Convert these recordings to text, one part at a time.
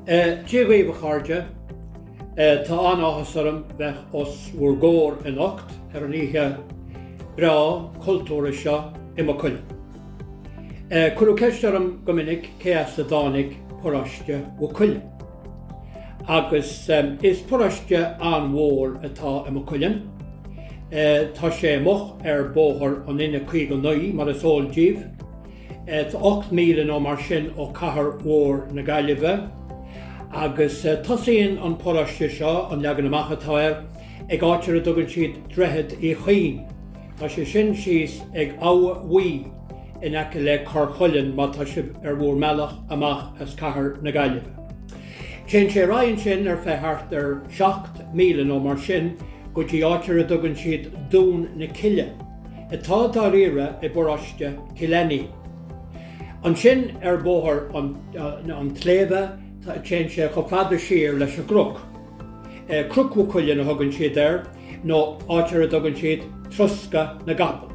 Díomh cháirde, tá an-áthas bheith os bhur góir in ocht an oíche bra Chultúir seo I Mhaigh Cuilinn. Curú ceistem go minic céas a dánig póráiste Mhaigh Cuilinn. Agus is póráiste an mhór atá I Mhaigh Cuilinn. Tá Séamus bóthar an 19 mar is saol díobh. Tá 8,000 ó mar sin ó chathair mhór na Gaeilge agus tosaíonn an póráiste seo an leagan amach atá ag áitear a dtugann siad dreithid I chaoin. Tá sé sin síos ag áhuaí in aice le Cuilinn má tá sibh mhór mealach amach as chathair na Gaeilge. Cén sé raighann sin feithart 7,000 ó mar sin go dtí áitear a dtugann siad dún na Cuille. Atá dá riire I bóráiste Cuilinn. An sin bóthar an tléimhe cén sé go fada siar leis a grúch. Crúch Mhaigh Cuilinn a thugann siad nó áitear a dtugann siad trosca na Gabháin.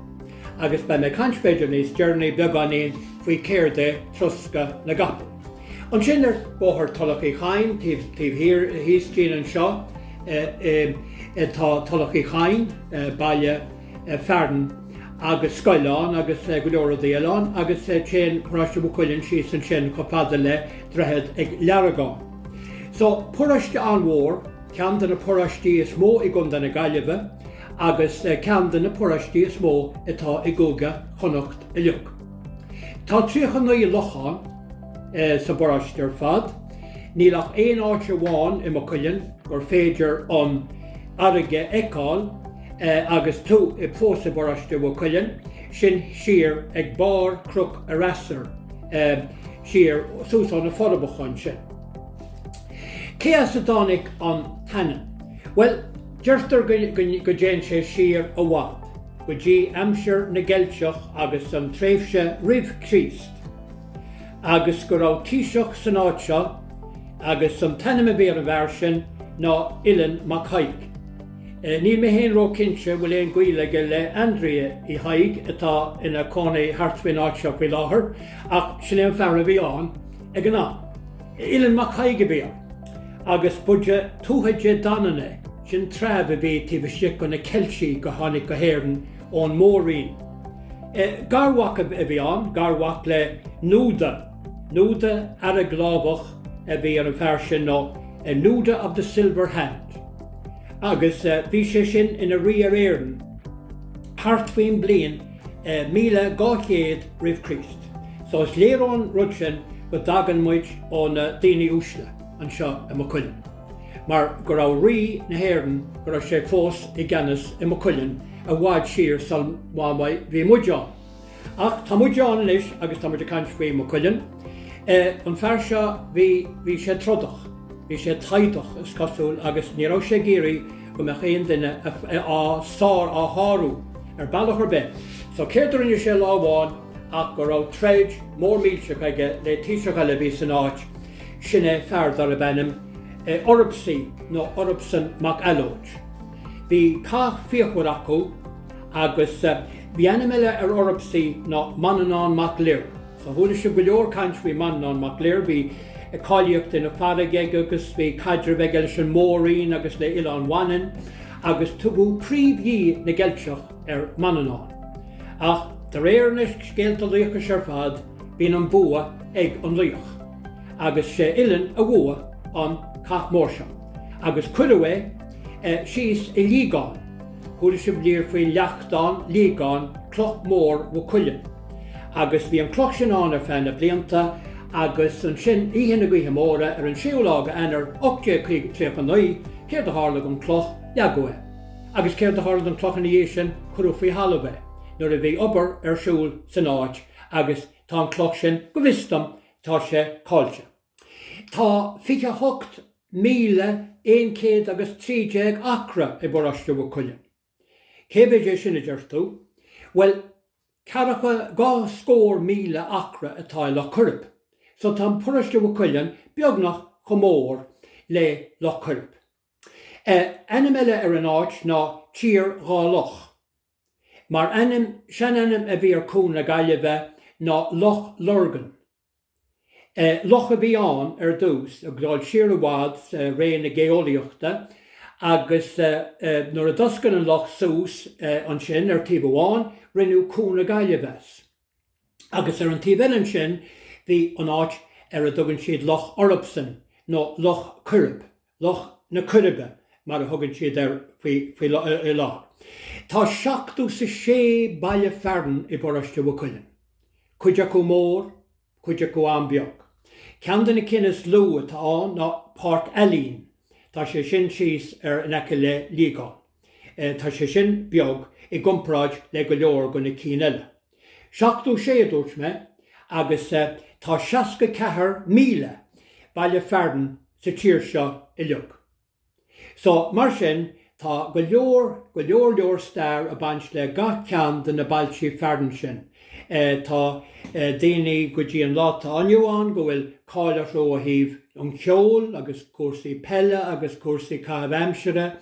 Agus be mé cainspéidir níos dearnaí beagán faoi céirde trosca na Gabháin. An sin bóthar Gaeilge Mhaigh Cuilinn híos dín an seo tá Gaeilge Mhaigh baile fearn agus Scoileán agus go leor Díoláin agus cén póráiste Mhaigh Cuilinn síos an sin go fada le dreithid ag learagán. So póráiste an mhór ceann na póráistí is mó I gContae na Gaeilge agus ceann na póráistí is mó atá I gCóga Chonacht I Luach. Tá 39 lochan sa póráiste fad. Nílach éon áit amháin I Mhaigh Cuilinn gur féidir an airige eicáil agus tú I fós póráiste Mhaigh Cuilinn sin siar ag bár crúch a rasar siar sús an na fodabachan sin. Céas a dánig an taine. Well, deirtar go déan sé siar a bhád, go dtí amsir na Ghaeltacht agus an tréimhse roimh Chríost, agus go raibh tíoseach san áit seo agus an taine a bhíar a bhar sin ná Gaeilge Mhaigh Cuilinn. Níl mé héin ró cinse bhfuil éon Gaeilge le Andrea I Haig atá ina cónaí hartfuin áit seo faoi láthair ach sin éon fear a bhí an ag an ná. Gaeilge Mhaigh Cuilinn bhíar agus buide túthaide dananna sin tráibh a bhí tíbhiste go na Celtí go tháinig go héireann ón móraí. Garmhacht a bhí an, garmhacht le núda ar a glábhach a bhí ar an fear sin nó núda of the silver hand. Agus bhí sé sin ina rí ar éireann hartfuin bliain 1200 roimh Chríost. So is léarán rud sin go dagan muid ón daoine Oíche an seo I Mhaigh Cuilinn. Mar go raibh rí na hÉireann go raibh sé fós I gceannas I Mhaigh Cuilinn a bhád siar san mhaid bhí muideán. Ach tá muideán leis agus tá muid a caint faoi Mhaigh Cuilinn. An fear seo bhí sé trodach, bhí sé taidach is cosúil agus ní raibh sé géirí go mbeadh aon duine á sár á tharú ar bailach ar bith. So céirtar inne sé lámháin ach go raibh tréid mór mílte aige le tíoseach eile bhí san áit sinne feardar a bhenim orpsaí nó orpsan mac eilóid. Bhí cá fíochmhar acu agus bhí ainm eile ar orpsaí ná mananán mac léir. So thuaidh sé go leor caint faoi mananán mac léir bhí cáilíocht ina fadaige agus bhí caidir bheith eile sin móraín agus le uile an bhaineann agus tugadh príomhí na Ghaeltacht ar mananán. Ach de réir na Scéalta luachas ar fad bhíonn an bua ag an luach agus sé uileann a bhua an cach mór seo. Agus cuireadh síos I lígáin. Thuaidh sibh líor faoi leachtáin lígáin cloch mór Mhaigh Cuilinn. Agus bhí an cloch sin an ar fein na blianta agus an sin íhéanna gaotha móra ar an siúlága anar 8,39 céir de tharla an cloch leagúa. Agus céir de tharla an cloch in dhé sin chuú faoi halabeh, nuair a bhí obair ar siúl san áit agus tá an cloch sin go bhfiostam tá sé cáilte. Tá 58,130 agus 30 acra I bóráiste Mhaigh Cuilinn. Cé bheith sin a deirtú? Well, cearacha 2,000,000 acra atá le Cuireadh. So tá póráiste Mhaigh Cuilinn beagnach go mór le Loch Cuireadh. Ainm eile ar an áit ná tír Ghaeltacht. Mar sean ainm a bhí ar cún na Gaeilge ná Loch Lurgan. Loch a bhíán dús a gráil siar a bhád ré na Gaeilgeachta agus nuair a doscan an loch sús an sin tí bháin rinú cúna Gaeilge. Agus an tí bhean sin bhí an áit a dugann siad loch Orpsan nó loch Curb, loch na Curbe mar a thugann siad faoi lá. Tá 76 baile fearn I Boriste Mhaigh Cuilinn. Cuideach go mór, cuideach go ambeag. Ceann na cinnis lua tá an ná Páirt Álainn, tá sé sin síos an aice le lígáin. Tá sé sin beag I gcomparáid le go leor go na cín eile. 76 dúirt me agus tá 64,000 baile fearn sa tír seo I leog. So mar sin tá go leor stair a baint le gach ceann den na bailtí fearn sin. Tá daoine go dtí an lá tá aniuán go bhfuil cáilear ó a híomh an cheol agus cuasaí pelle agus cuasaí cabhamsere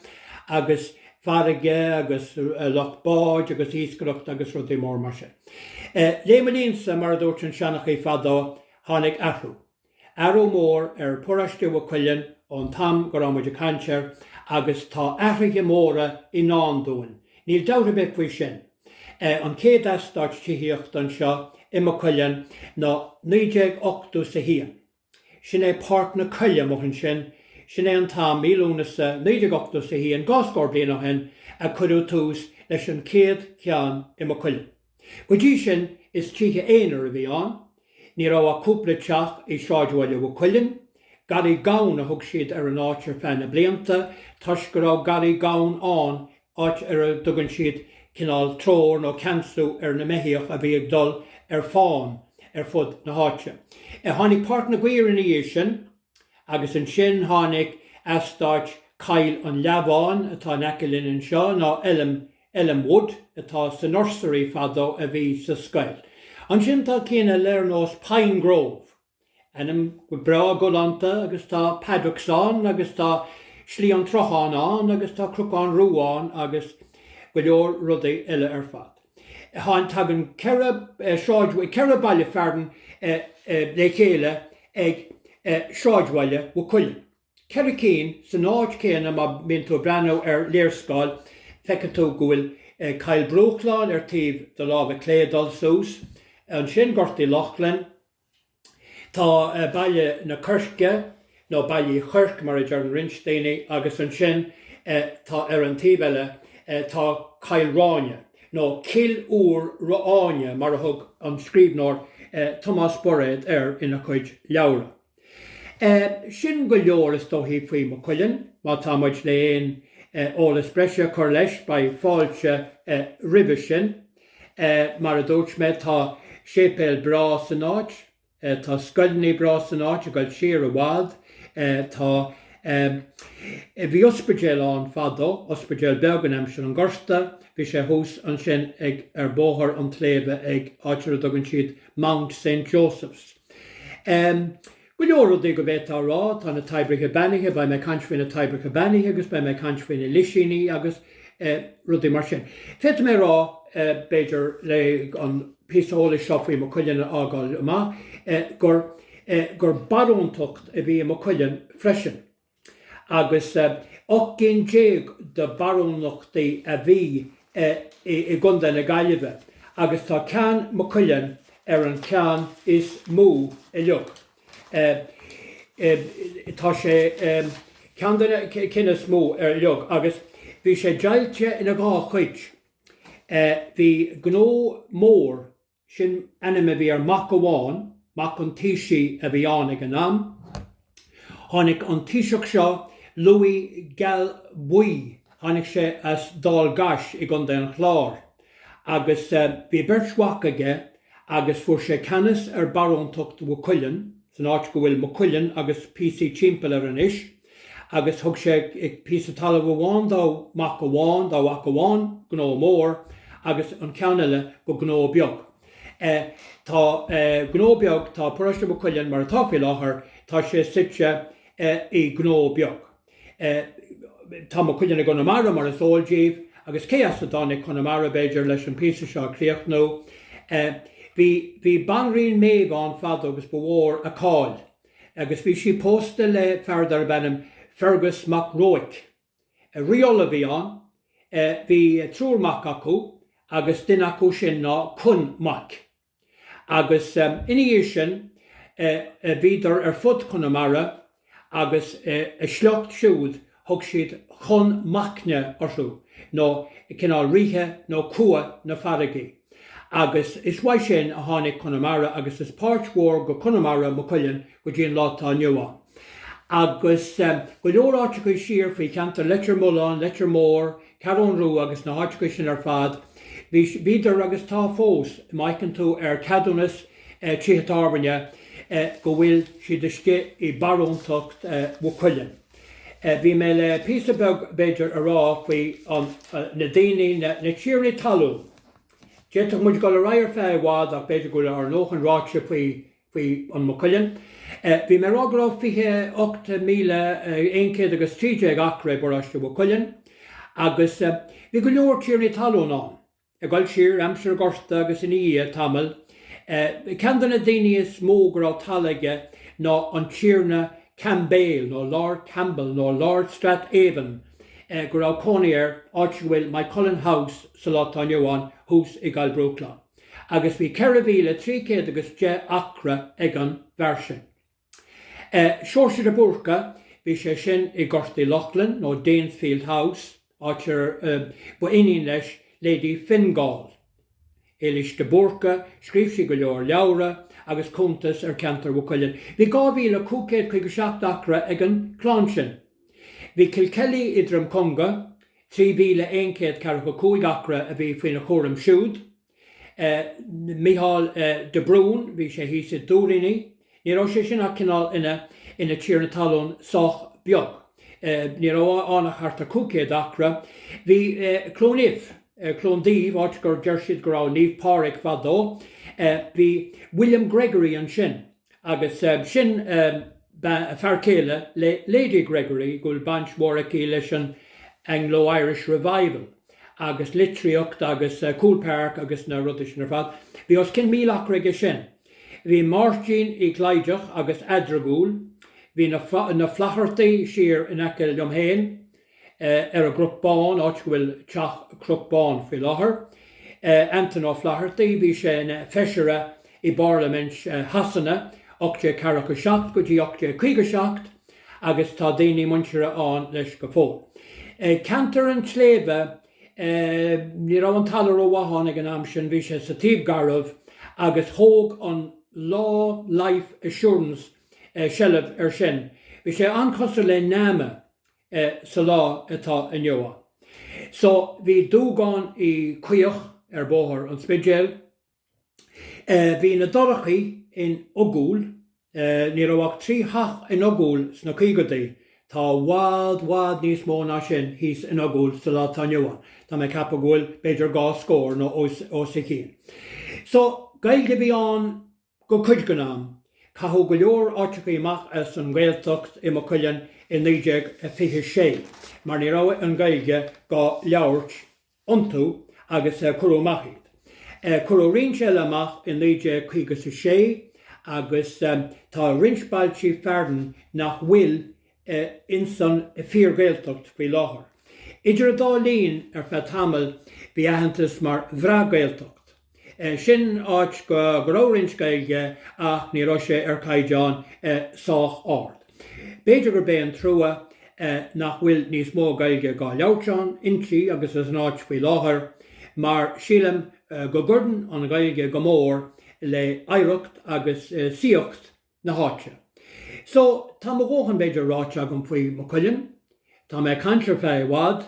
agus farige agus lochbáid agus íscaireacht agus rudí mór mar sin. Léimelínsa mar a dúirt an seanachí fadá tháinig athrú. Athrú mór Poriste Mhaigh Cuilinn ón tam go raibh cantear agus tá athraithe móra I nán dúin. Níl dabhra bit faoi sin. An céad astart tííocht an seo I Mhaigh Cuilinn ná 98 sa híon. Sin é Páirt na Cuille mohann sin é an tam mílúnas 98 sa híon gáscór bliana hen a chuú tús leis an céad ceann I Mhaigh Cuilinn. Go dtí sin is títhe éonar a bhí an, ní rá a cúpla teach I Seaidhúil Mhaigh Cuilinn, garí gabhain a thug siad an áit fena blianta, tuis go raibh garí gabhain an áit a dugann siad cinál tróir nó cansú na meithíoch a bhí ag dul fáin fud na háite. Tháinig Páirt na Gaeilge sin, agus an sin tháinig astáit cail an leabháin atá in aice linn seo ná Elm Wood atá sa nursery fadó a bhí sa Scéal. An sin tá cíanna learnós Pine Grove. Enam go bra golanta agus tá Paddockán agus tá slí an trocháin an agus tá crucháin rúáin agus go leor rudaí eile fad. Tháin tagann ceithre baile fearn le chéile ag Seaidhúil Mhaigh Cuilinn. Ceithre cín san áit céanna má bíonn tú breanú léirscáil feiceann tú go bhfuil cail brúchláil tíobh do lámh cléadal sús. An sin gortaí Lachlan. Tá baile na Cuirce nó baile Church mar a dear an Rinsteine agus an sin tá an tíobh eile tá cail ráine nó cil úr ráine mar a thug an scríbnóir Thomas Bored ina chuid leabhra. Sin go leor is dóthaí faoi Mhaigh Cuilinn, má táid le ólas breise chuir leis ba fáilte ribbe sin, mar a dúirt me tá sépéal bra san áit, tá scoilní bra san áit a gail siar a bhád, tá bhí ospidéal an fadó, ospidéal beagán sin an Gorsta, bhí sé hús an sin ag bóthar an tléimhe ag áitir a dogann siad Mount St. Joseph's. Go leor rudaí go bheith tá rá, tá na taibrithe banithe, ba mé caint na taibrithe banithe agus ba mé caint na lisíní agus rudaí mar sin. Fet mé rá beidir le an písóla seo faoi Mhaigh Cuilinn ágáil má gur baróntocht a bhí Mhaigh Cuilinn freisin. Agus 8 de barónachtaí a bhí I gunda na Gaeilge, agus tá ceann Mhaigh Cuilinn an ceann is mú I leog. Tá sé ceanna cinnas mú leog, agus bhí sé deailte ina gá chuid. Bhí gnó mór sin anime bhí mac amháin, mac an tíisi a bhí an ag an am. Tháinig an tíiseach seo Louis Gael-Bui, tháinig sé as dál gas I gunda an chlár. Agus bhí bertshwach aige agus fuair sé canas baróntocht Mhaigh Cuilinn, san áit go bhfuil Mhaigh Cuilinn agus PC timpeall an isis, agus thug sé ag písa talamh amháin dá mac amháin dá wac amháin gnó mór agus an ceann eile go gnó beag. Tá gnó beag tá Poriste Mhaigh Cuilinn mar atá faoi láthair tá sé site I gnó beag. Tá Mhaigh Cuilinn go namara mar a sóildíobh agus cé as a dánig chu namara beidir leis an písa seo críoch nó. Bhí banrín méhán fad agus bhór a cáil, agus bhí si pósta le fardar bennim Fergus mac Roic. Riola bhí an, bhí trúrmach acu, agus duine acu sin ná cun mac. Agus iní sin, bhíidir fud Connemara, agus sleocht siúd thug siad chun macne orsú, nó cinál ríthe nó cua na faragaí. Agus is bhaid sin a tháinig Connemara agus is páirt mhór go Connemara Mhaigh Cuilinn go dtíon látá nua. Agus go leor áitiúil siar faoi ceantar letir mulán, letir mór, carón rú agus na áitiúil sin ar fad, bhíidir agus tá fós maicin tú ar cadúnas tríotábanne go bhfuil siad isce I baróntacht Mhaigh Cuilinn. Bhí mé le píosa beidir ará faoi na daoine na tíorí talún. Déach muid go le rair fehád ach beidir go le ar nóchan ráite faoi an Mhaigh Cuilinn. Bhí mé rágrá fiche 8,130 acre borráiste Mhaigh Cuilinn, agus bhí go leor tíorí talún an. A gáil siar amsar gorsta agus in í tamil, ceann na daoine is mó go rá talaige ná an tíorna Campbell, nó Lord Campbell, nó Lord Strathaven, go rá cónaíar áitiúil Mhaigh Cuilinn House sa látá nua hús I Gael Brúcla. Agus bhí 4,310 acre ag an bheirsing. Seoirse de Búrca, bhí sé sin I Gortaí Loughlin, nó Danesfield House, áitir ba inín leis Lady Fingal. Éilis de Búrca, scríb si go leor leabhra, agus cúntas ar ceantar Mhaigh Cuilinn. Bhí 2,557 acre ag an chláin sin. Bhí Kilkelly I Drom Conga, 3,145 acre a bhí faoin na chóram siúd. Micheál de Brún, bhí sé hí sa dúraí. Ní rá sé sin a cinál ina tíorna talún sách beag. Ní rá annach harta 200 acre. Bhí clóníomh, clóndíomh áit gur deir siad go rá níomh páric fadó. Bhí William Gregory an sin, agus sin fearcéile le Lady Gregory gúil bant mórraí leis an Anglo-Irish Revival, agus litríocht agus Cool Park agus na rudis sin ar fad. Bhí os 100,000 acre sin. Bhí Martin I Gaeilgeach agus Adragúil, bhí na flachartaí siar in aice liomhéin ar a grúpáin áit go bhfuil teach grúpáin faoi láthair. Anton ó Flaherty, bhí sé na feisire I Parliament hasanna 847 go dtí 857 agus tá daoine muintere an leis go fóg. Cantar an tléimhe ní rá an talar ó bhathán ag an am sin bhí sé sa tíobh garbh agus thóg an Law Life Assurance sellh ar sin. Bhí sé ancosar le náama sa lá atá inniuha. So bhí dúgáin I cuioch ar bóthar an spidéal. Bhí na dorachaí in Ogúil, ní raibh 3 hach in Ogúil sna cígadaí. Tá wad níos mó ná sin hís in Ogúil sa látá nua. Tá mé cappa gúil beidir 2 scór nó os I cín. So gailge bhí an go cuid go nám, cathú go leor áitiúil amach as an Ghaeltacht I Mhaigh Cuilinn in 1956, mar ní rá an gailge go leabhart iontú agus curúmachid. Curú rinse amach in 1956 agus tá rinspáiltí feardan nach bhfuil insan fíor Ghaeltacht faoi láthair. Idir a dálín ar feadh tamil bhí aitheantas mar bhreá Ghaeltacht. Sin áit go rórins gailge ach ní rá sé ar caighdeán sách ard. Beidir gur bé an trua nach bhfuil níos mó gailge gá leabhartán intí agus as an áit faoi láthair, mar sílam go gurdan an gailge go mór le éireacht agus síocht na háite. So tá mo bhóchan beidir ráite agam faoi Mhaigh Cuilinn, tá mé cantar feadhád,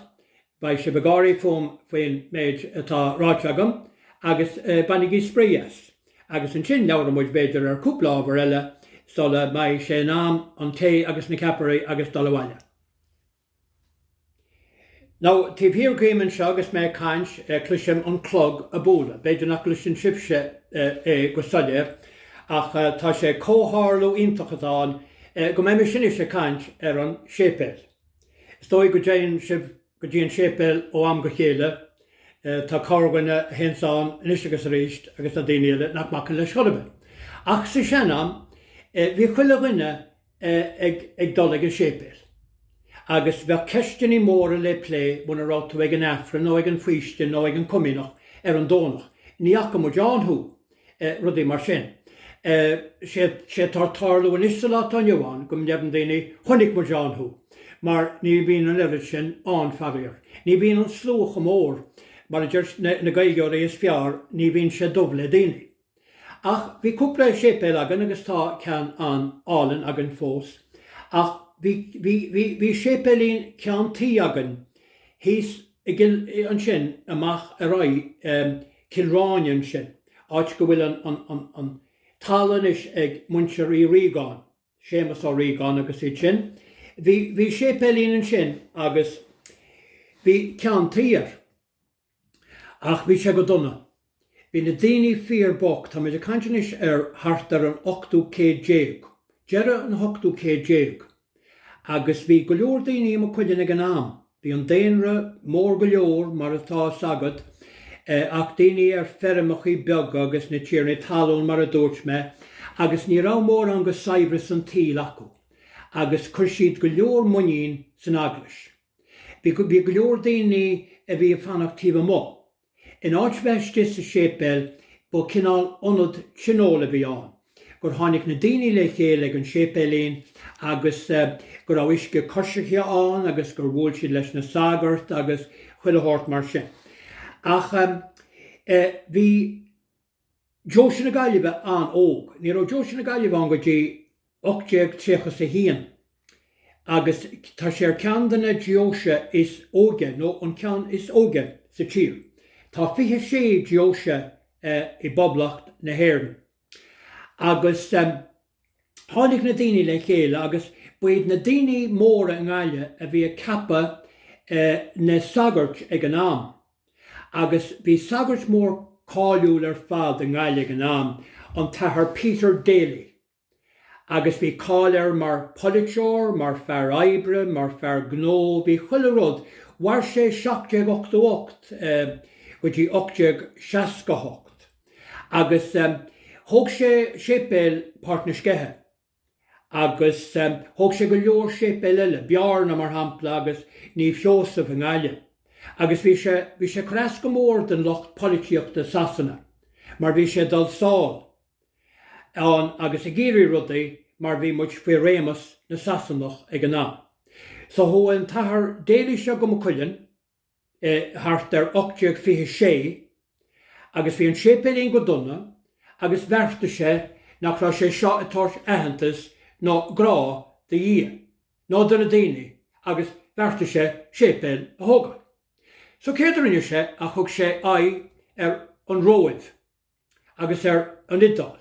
ba sé begáirí faoin méid atá ráite agam, agus banigí sprías, agus an sin leabhar muid beidir ar cúpla ábhar eile sola mai sé nám an té agus na caparí agus dalabhaile. Now, tíobh hir géimeann seo agus mé caint cluisim an clog a bóla, beidir nach cluisin sibse go staide, ach tá sé cóthárlú iontachatáin go mé sin is sé caint ar an sépéil. Stoi go dtíon sépéil ó am go chéile, tá cáirghaine hensáin nistegus ríist agus na daine nach macan le scoilbe. Ach sa seanam, bhí chuile ghuine ag dul ag an sépéil. Agus bheith ceisteanna móra le plé buna ráta ag an affra nó ag an fuiste nó ag an cuminach an dónach. Níach mo Johnú rudí mar sin. sé tartarlú an isla an Johan gom neapan daoine chonig mo Johnú. Mar ní bhíon an leiri sin an fabhíar. Ní bhíon an slúcha mór mar a dúirt na Gaeilge is fear ní bhíon sé dubla daoine. Ach bhí cúpla sépéil agan agus tá cean an álainn agan fós. Ach bhí sépéilín ceantaí agan hís an sin amach a roi Kilráin sin. Áit go bhfuil an talan is ag muintir í Rígáin, Séamus ó Rígáin agus í sin. Bhí sépéilín an sin agus bhí ceantaíar. Ach bhí sé go donna. Bhí na daoine fíor bocht tá muid a cantanis thart ar an 800 Deire an 800 agus bhí go leor daoine mo cuideann ag an am. Bhí an daonra mór go leor mar atá sagad ach daoine ar ferramach í beag agus na tíorna talún mar a dúirt me agus ní rá mór an go saibhre an tíl acu. Agus chuir siad go leor muín san aglas. Bhí go leor daoine a bhí fannachtíomh mó. In áit bheiste sa sépéil ba cinál ionad tsinóla bhí an. Gur tháinig na daoine le chéile ag an sépéilín agus gur Oíche cosaiche an agus gur bhfuil siad leis na sagart agus chuileát mar sin. Ach bhí Josin na Gailge an óg. Ní rá Josin na Gailge an go dtí 8 agus tá sé ar ceandanna Joise is óge nó an cean is óge sa tír. Tá 26 Joise i boblacht na hhéireann. Agus tháinig na daoine le chéile agus buad na daoine móra an Gailge a bhí a cappa na sagart ag an am. Agus bhí sagart mór cáiliúil ar fad an Gailge an am an tathair Peter Daly. Agus bhí cáil mar Politeoir, mar fear Ibre, mar fear Gnó, bhí chuile rud, war sé 788 go dtí 868. Agus thug sé sépéil páirt na scethe. Agus thug sé go leor sépéil eile, bearna mar hampla agus ní feosamh an Gailge. Agus bhí sé creas go mór den locht políteachta Sasanna, mar bhí sé dul saol. Agus a géirí rudaí mar bhí muid faoi Séamus na Sasanach ag an am. So thu an tathair Gaeilge Mhaigh Cuilinn thart ar 826 agus bhí an sépéilín go donna agus bheirta sé nach rá sé seo atáirt aitheantas nó grá de dhé, nó donna daoine agus bheirta sé sépéil a thógáil. So céidir sé a thug sé ar an róid agus ar an idáil.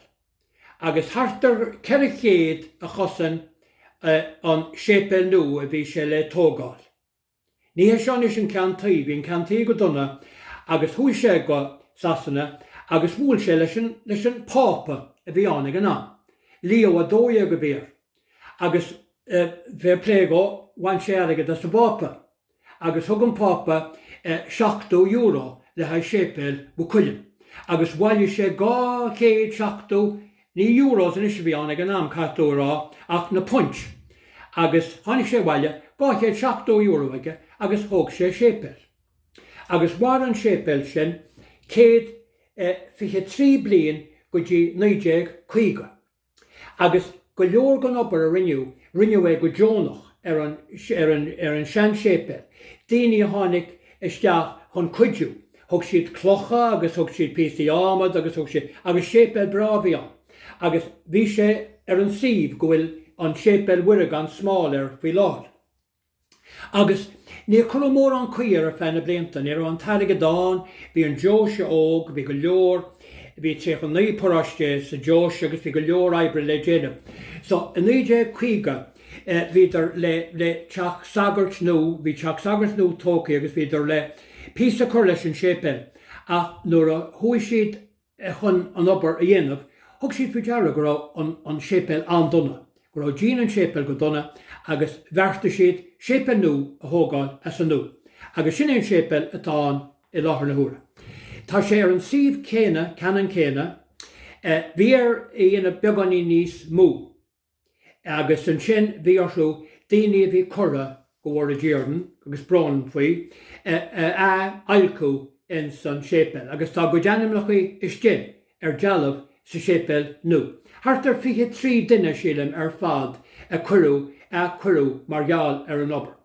Agus hartar cerichéad a chosan an sépéil nu a bhí sé le tógáil. Ní hé seán is an ceantaí, bhí an ceantaí go donna agus thuaidh sé go Sasanna agus bhúil sé leis an pápa a bhí an ag an am. Lío a dóide go bhír. Agus bheith plégó bhain sé aige de sa bápa. Agus thug an pápa €7 le haid sépéil Mhaigh Cuilinn. Agus bhaile sé 270 ní euros in is bhí an ag an am catúrá ach na punt. Agus tháinig sé bhaile 270 euro aige agus thug sé sépéil. Agus war an sépéil sin 123 bliain go dtí 1950. Agus go leor gan obair a rinneú é go Jonach ar an sean sépéil. Daoine a tháinig isteach chun cuidiú. Thug siad clocha agus thug siad píosaí ámad agus thug siad agus sépéil bra bhí an. Agus bhí sé ar an siomh go bhfuil an sépéil uirigh an smáil ar faoi láir. Agus ní chula mór an cuiar a fena blianta, ní an taige dáin, bhí an Joise óg, bhí go leor, bhí sé an naí poráiste sa Joise agus bhí go leor Ibre le déanam. So in 1950 bhíidir le teach sagart nó, bhí teach sagart nó tócaí agus bhíidir le píosa chuir leis an sépéil. Ach nuair a thuaidh siad chun an obair a dhéanamh, thug siad faoi deara go raibh an sépéil an donna. Go raibh dín an sépéil go donna agus bheirta siad sépéil nó a thógáil as an nó. Agus sin an sépéil atá I láthar na húra. Tá sé ar an siomh céine, canan céine, bhí ar íana beganí níos mú. Agus an sin bhí arsú daoine bhí cura go bhór a ddíordan, agus brán faoi, ailcú in san sépel. Agus tá go deanam nach chuí iscin ar dealamh sa sépel nó. Thart ar 23 duine sílim ar fad a curú margheall ar an obair.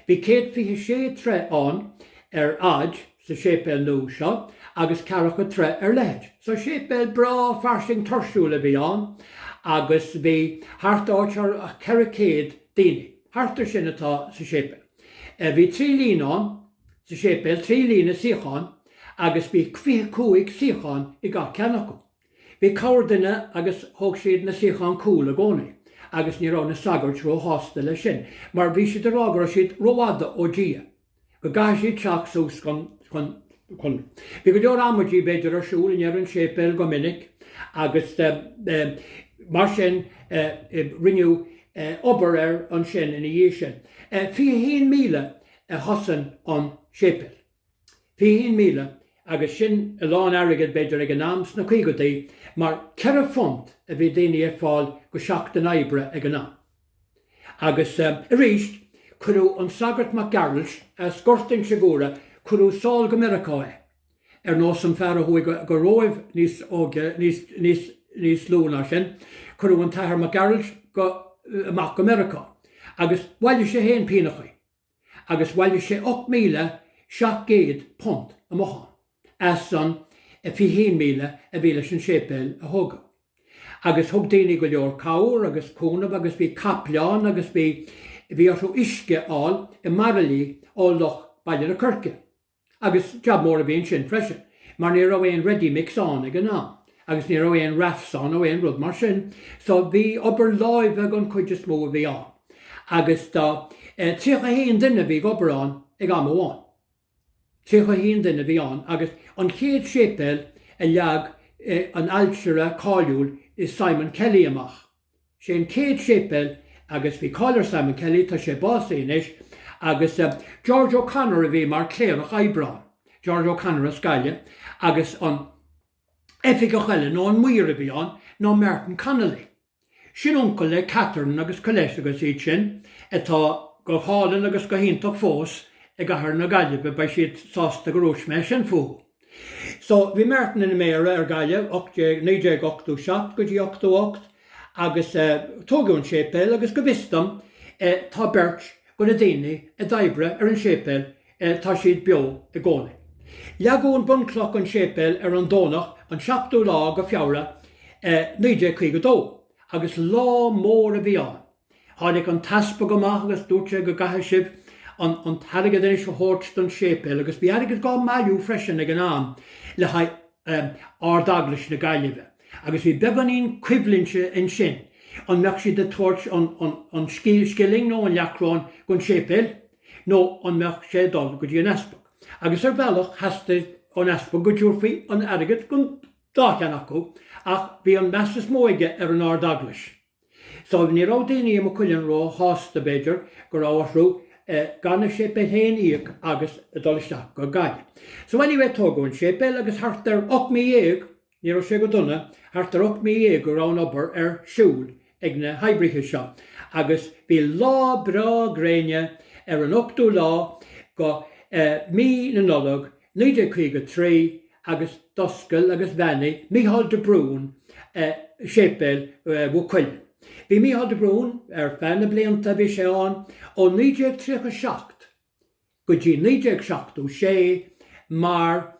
Bhí 126 an ar aid sa sépel nó seo, agus 43 ar leid. So sépel bra farsing tarsúla bhí an, agus bhí thart áit ar 40 daoine. Thart ar sin atá sa sépel. Bhí 3 lín an sa sépel, 3 lína síocháin, agus bhí 25 síocháin I gach ceannachú. Bhí cabhair duine agus thug siad na síocháin cúil a gcónaí, agus ní rá na sagairt ro hásta le sin, mar bhí siad arágur siad roiháda ó dia. Go gaith siad teach sús chun. Bhí go deor amadí beidir arsúil in ar an sépel go minic, agus mar sin rinneú obair ar an sin in Oíche. 5,000 hosan an sépel. 5,000 agus sin a lán airgid beidir ag an náms na chuigadaí, mar ceithre font a bhí daoine ar fáil go 7 oibre ag an nám. Agus a ríist curú an sagart mac Gaeilge scortain segúra curú saol go America ar nós an fear chuig go roimh níos lúna sin, curú an taithir mac Gaeilge go amach America. Agus bhaile sé héan pínachaí. Agus bhaile sé 8,700 pont a mochan. As san 5,000 a bhí leis an sépel a thugad. Agus thug daoine go leor cabhair agus cúnamh agus bhí capleán agus bhí arsú uisce áil I maralaí ó loch baile na Corca. Agus job mór a bhíon sin freisin, mar ní raibh éon ready mix an ag an ná. Agus ní raibh éon rafs an ó éon rud mar sin, so bhí obair láimhe an chuide smó a bhí an. Agus tá 3,000 duine bhí obair an ag am amháin. 3,000 duine bhí an, agus an chéad sépel a leag an ailseire cáiliúil is Simon Kelly amach. Sé an céad sépel agus bhí cáilir Simon Kelly tá sé básaínis, agus George O'Connor a bhí mar cléirech Eibreán. George O'Connor a Scaile, agus an Efig O'Chelle nó an muir a bhí an, nó Merton Connolly. Sin uncle le Catherine agus Coleis agus iad sin, atá go hálan agus go híntaach fós ag gahar na Gaeilge ba siad sásta go rúis me sin fú. So bhí Merton in méire ar Gaeilge 9-8 go dtí 8-8, agus tógún sépel agus go bhistam tá beirt go na daoine a d'oibre ar an sépel tá siad beo I gcónaí. Leagún buncloch an sépel ar an dónach an 7 lá go fiabhra 9-2, agus lá mór a bhí an. Tháinig an taspa go maith agus dúirte go gaithe sibh an tarigad is go hort don sépel, agus bhí airgad gá maiú freisin ag an am le haid ardaglis na Gaeilge. Agus bhí beganín cuiblinse in sin, an meach siad a tuairt an scéaling nó an leachrán gon sépel, nó an meach sé dul go dtí an easpa. Agus ar bhealach heasta an easpa go dúirfaí an airgad gon dácheannach acu, ach bhí an meas móige ar an ardaglis. So ní rá daoine Mhaigh Cuilinn rá hásta beidir go ráhrú gan na sépel héin íoc agus a dolisteach go Gaeilge. So anyway tógún sépel agus thart ar 8,000, ní rá sé go duna, thart ar 8,000 go rán obair ar siúl ag na haibrithe seo. Agus bhí lá bra gréine ar an 8 lá go mí na nolog 9-3 agus doscail agus bhenaí Mícheál de Brún sépel Mhaigh Cuilinn. Bhí Mícheál de Brún ar fena blianta bhí sé an ó 9-3 go dtí 9-7 mar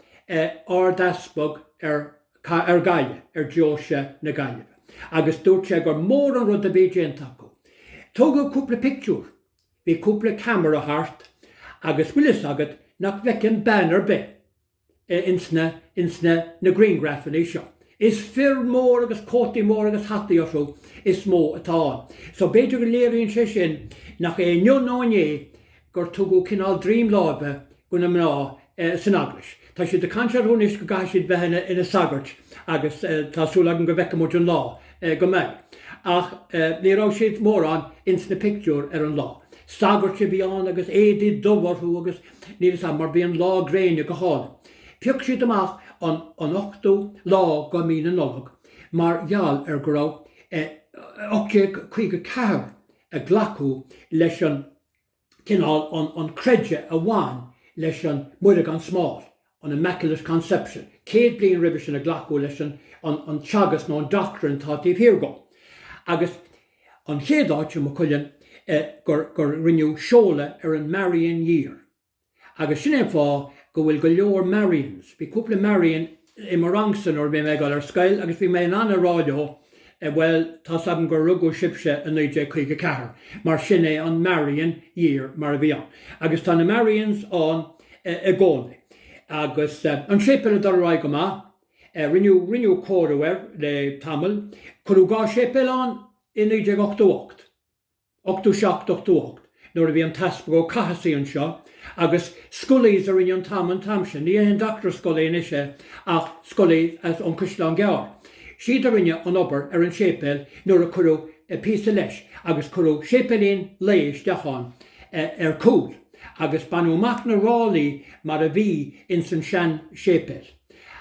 ardaspag ar Gaeilge, ar Oíche na Gaeilge. Agus dúirt sé gur mór an rud a bhí déanta acu. Tógadh cúpla pictiúr, bhí cúpla camera thart, agus bhuilis agat nach bhecin banner be insna na greengraffaní seo. Is fear mór agus cótaí mór agus hataí osú is mó atá. So beidir go léiríonn sé sin nach é neonáné gur tugadh cinál dream láimhe go na mná san aglis. Tá siad de cansearúnis go gaith siad bheithena ina sagart agus tásúlagan go bheicem mór an lá go mbeidh. Ach ní rá siad mór an insna pictiúr ar an lá. Sagart sé bhí an agus éadaí dómharthú agus ní mar bhí an lá gréine go háil. Piach siad amach an 8 lá go mína nolog, mar gheall go raibh 84 a ghlacú leis an cinál an creide a bhain leis an muireadh an smáil, an Immaculate Conception. Céad bliain roimh sin a ghlacú leis an teagas nó an doctrine tá tíobh hir go. Agus an chéadáit Mhaigh Cuilinn gur rinneadh seola an Marian year. Agus sin fá go bhfuil go leor Marians. Bhí cúpla Marian I mar rangsan or bhí mé gal scail, agus bhí mé an ráideo well tá saban gur rugú sibse a 1954, mar sin an Marian year mar bhí an. Agus tá na Marians an gcónaí. Agus an sépel a dar go má, rinneadh córawer le Tamil, chuú gá sépel an in 1988. 87-88, nuair a bhí an taspa go caithesaí an seo, agus scoilís a rinne an tam an tamsin. Ní an doctor scoilínise ach scoilí as an Cúisleán Gearr. Siad a rinne an obair an sépel nuair a chuú písa leis, agus chuú sépelín léis deáin cúl, agus banú mac na rálaí mar a bhí in san sean sépel.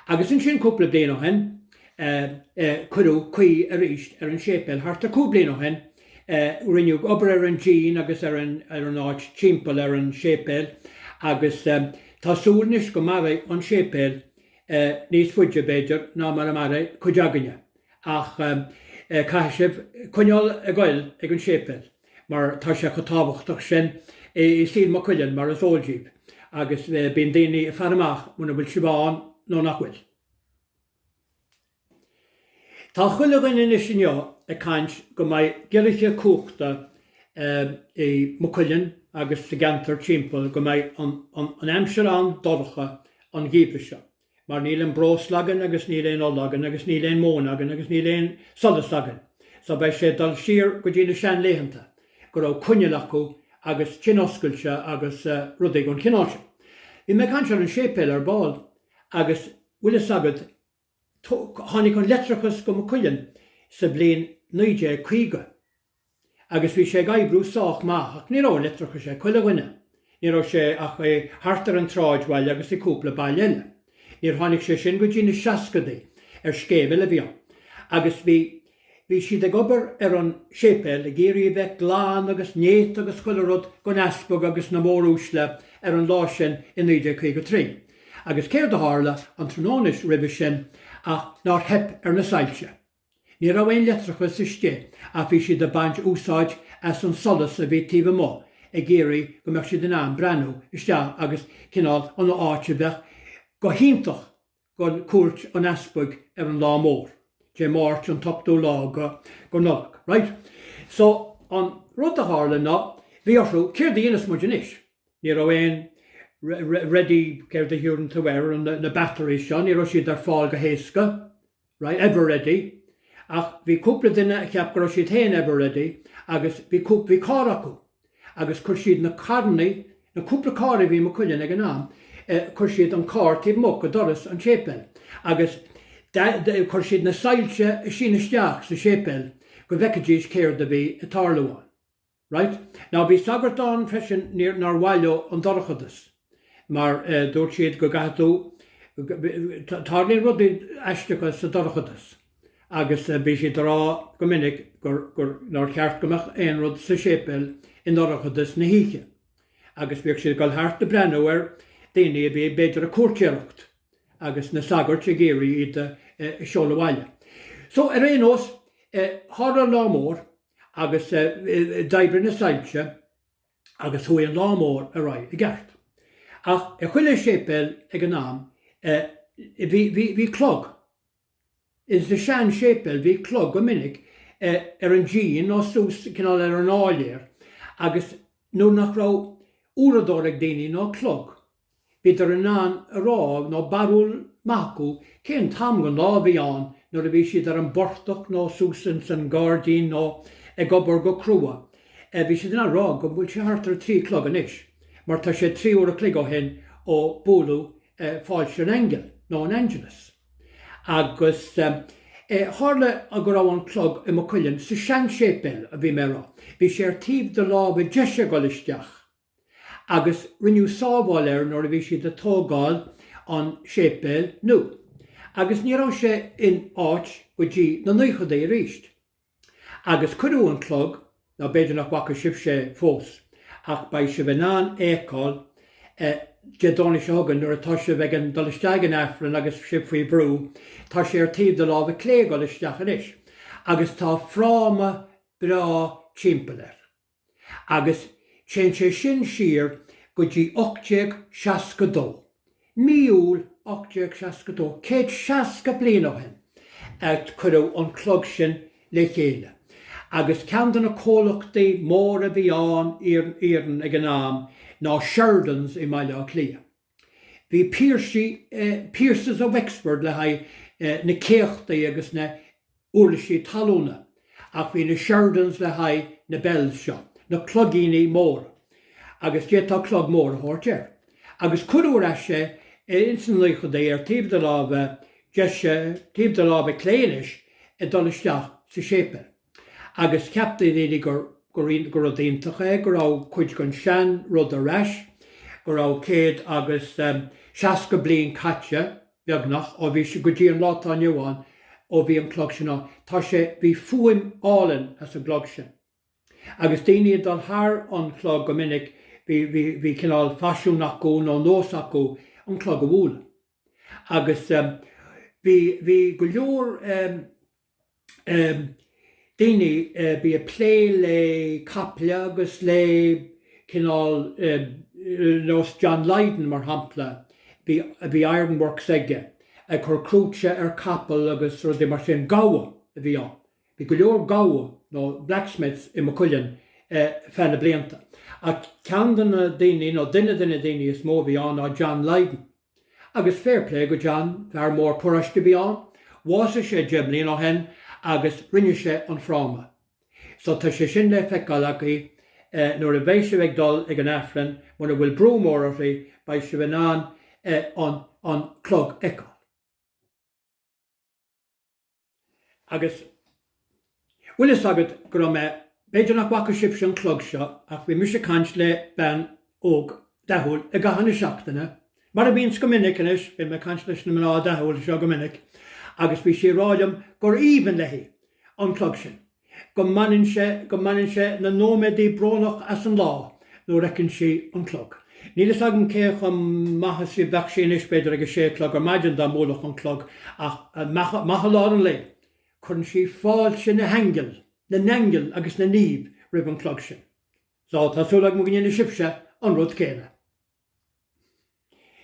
Agus in sin cúpla bliain ó hen, chuú chuí a ríist an sépel, thart a cúpla bliain ó hen, rinneadh obair an Jean agus an áit timpeall an sépel, agus tásúlnis go maraigh an sépel níos fuide beidir ná mar a maraigh chuideagaine. Ach caiisibh coineáil a Gaeil ag an sépel, mar tá sé go tábhachtach sin I Scéal Mhaigh Cuilinn mar a sóiltíb, agus bíon daoine a fear muna bhfuil sibáin nó nachhfuil. Tá chuileáin in isisio a caint go mbeidh Gaeilge cúchta I Mhaigh Cuilinn agus sa Ghaeltacht timpeall go mbeidh an aimsir an dorcha an gíbrise. Mar níl an brós lagan agus níl éon ólagan agus níl éon mónagan agus níl éon solas lagan. So bei sé dal siar go dtí na sean léhananta, go raibh cuine acu agus tinoscailte agus rudaí gon cináise. Bhí me caint an sépel ar báil agus bhuiile sagad tháinig an letrachas go Mhaigh Cuilinn sa bliain 1950. Agus bhí sé gaibrú sách maith ach ní raibh letrachas sé chuile ghuine. Ní raibh sé ach hartar an tráidhhail agus I cúpla bail eile. Níor tháinig sé sin go dtí na seascadaí scéal a bhí an. Agus bhí siad ag obair an sépel a géirí bheith glán agus néit agus chuilerod go Naspog agus na mór Oíche an lá sin in 1953. Agus céir do hála an trónáis roimh sin ach ná hep na sailse. Ní raibh éon letrachas iste a bhí siad a baint úsáid as an solas a bhí tíomh mó a géirí go mbeadh siad in am breanú isteach agus cinál an áite bheith go híntach go cuairt an Naspog an lá mór. Sé máirt an toptú lá go nulach, right? So an rud a hála ná bhí orthú céir daonas muid inis. Ní raibh éon ready céir de hiúrann tú bhar an na battery seo, ní raibh siad ar fáil go héasca, right? Ever ready. Ach bhí cúpla duine a cheap go raibh siad héin ever ready, agus bhí cá acu. Agus chuir siad na carnaí, na cúpla cáir bhí Mhaigh Cuilinn ag an am, chuir siad an cáir tíobh mo go doras an sépel. Agus chuir siad na sailse sin isteach sa sépel go bheiceadís céir de bhí a tarlaháin. Right? Ná bhí sagart an freisin nar bhaile an dorchadas, mar dúirt siad go gaithú tarlaíonn rudaí eisteacha sa dorchadas. Agus bhí siad rá go minic gur nar ceart gomach éon rud sa sépel in dorchadas na Oíche. Agus bhíoh siad gáil thart de brenn daoine a bhí beidir a cuairteacht. Agus na sagart a géirí iad seola bhaile. So éon os, thar an lámór agus d'oibre na sailse agus thuí an lámór a raibh I gceart. Ach chuile sépel ag an am, bhí clog. Is de sean sépel bhí clog go minic an Jean nó sús cinál an áiléir, agus nó nach raibh úradóir ag daoine nó clog. Beidir an an rá nó barúil macú cén tam go lá bhí an nuair a bhí siad ar an bortach nó súsan san Guardian nó ag obair go crua. Bhí siad an rá go bhfuil sé hartar 3 clog anis, mar tá sé 3 uair a clig ó hen ó búlú fáilte an Engel nó an Angelus. Agus hála a go raibh an clog I Mhaigh Cuilinn sa sean sépel a bhí mé rá. Bhí sé ar tíobh de lá bh deise go isteach. Agus rinneadh sábháil nuair a bhí siad a tógáil an séipéal nó. Agus ní raibh sé in áit go dtí na nuichad é ríist. Agus cuireadh an clog, ná beidir nach bhaca sibh sé fós, ach ba sé bhán éáil de dána se hagan nuair atá sé bheith an dul isteag an eafran agus sib faoi brú, tá sé ar taobh de lábh cléáil isteach inis. Agus tá fráma bra timpeair. Agus sé sin siar go dtí 862. Míúil 862, 160 bliain ó hen, ag cuireadh an clog sin le chéile. Agus ceann na cólachtaí mór a bhí an éireann ag an am ná Sheridan's i Mhaile Cuilinn. Bhí Pierces of Wexford le haid na céachtaí agus na uirlisí talúna, ach bhí na Sheridan's le haid na bells seo, na clogíní mór, agus détá clog mór a thuirtear. Agus cuireadh sé in san luchad é ar taobh de lábh cléanais i dul isteach sa séipéal. Agus ceaptaí réidir gur a dhéantacha, gur á chuid gon sean rud a reis, gur á céad agus 60 bliain caite beagnach ó bhí sé go dtí an lá an Johan ó bhí an clog sin á. Tá sé bhí faoin álainn as an clog sin. Agus daoine dal thar an clog go minic bhí cinál fasisiún acu nó nós acu an clog a bhúla. Agus bhí go leor daoine bhí a plé le caple agus le cinál nós John Lydon mar hampla bhí ironworks aige ag chur crúte ar capal agus rud mar sin gawa a bhí an. Bhí go leor gawa nó blacksmiths i Cuilinn fena blianta. A cean na daoine nó duine daoine is mó bhí an á John Lydon. Agus fairplay go John bhar mór puráiste bhí an, bhása sé debliain ó hen agus rinne sé an fráma. So tá sé sin le feiceáil acu nuair a bheith sé ag dul ag an eafran mar bhfuil brú mór a bhí ba sé bhán an clog eáil. Agus bhfuil is agad go raibh beidir nach bhaca sibh an clog seo ach bhí mis cant le ben óg dehúil a gahanna seachtainna. Mar a bhíon go minic inis, bhí me cant leis na mná dehúil seo go minic, agus bhí sé ráidem gur íban lehí an clog sin. Go manin sé na nómédaí brónach as an lá nó recinn sí an clog. Nílas agan cé chun maithe sí bheith sé inis beidir agus sé clog ar maidin dá mólach an clog ach maithe lá an le. Chun sí fáil sin na hengel, na nengel agus na níb rib an clog sin. So tá súlag mo gine sibse an rud céile.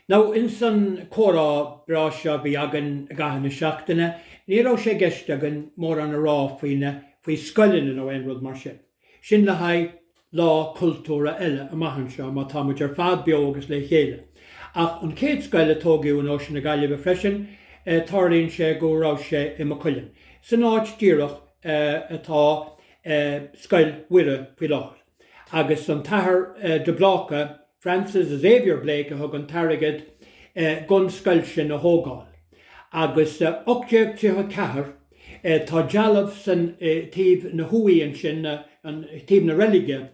Now in san córá bra seo bhí agan a gahanna seachtainna, ní rá sé gceiste agan mór an a rá faoi scoileanna nó ein rud mar sin. Sin le haid lá cultúra eile a maihan seo má táid ar fad beo agus le chéile. Ach an céad scoile tógiú an óisina Gaeilge freisin tarlíonn sé go rá sé i Cuilinn. San áit díreach atá scoil uire faoi láir. Agus an tathair de blácha Francis Xavier Blake a thug an tarigid gun scoil sin a thógáil. Agus 834 tá dealamh san taobh na huaíonn sin an taobh na relige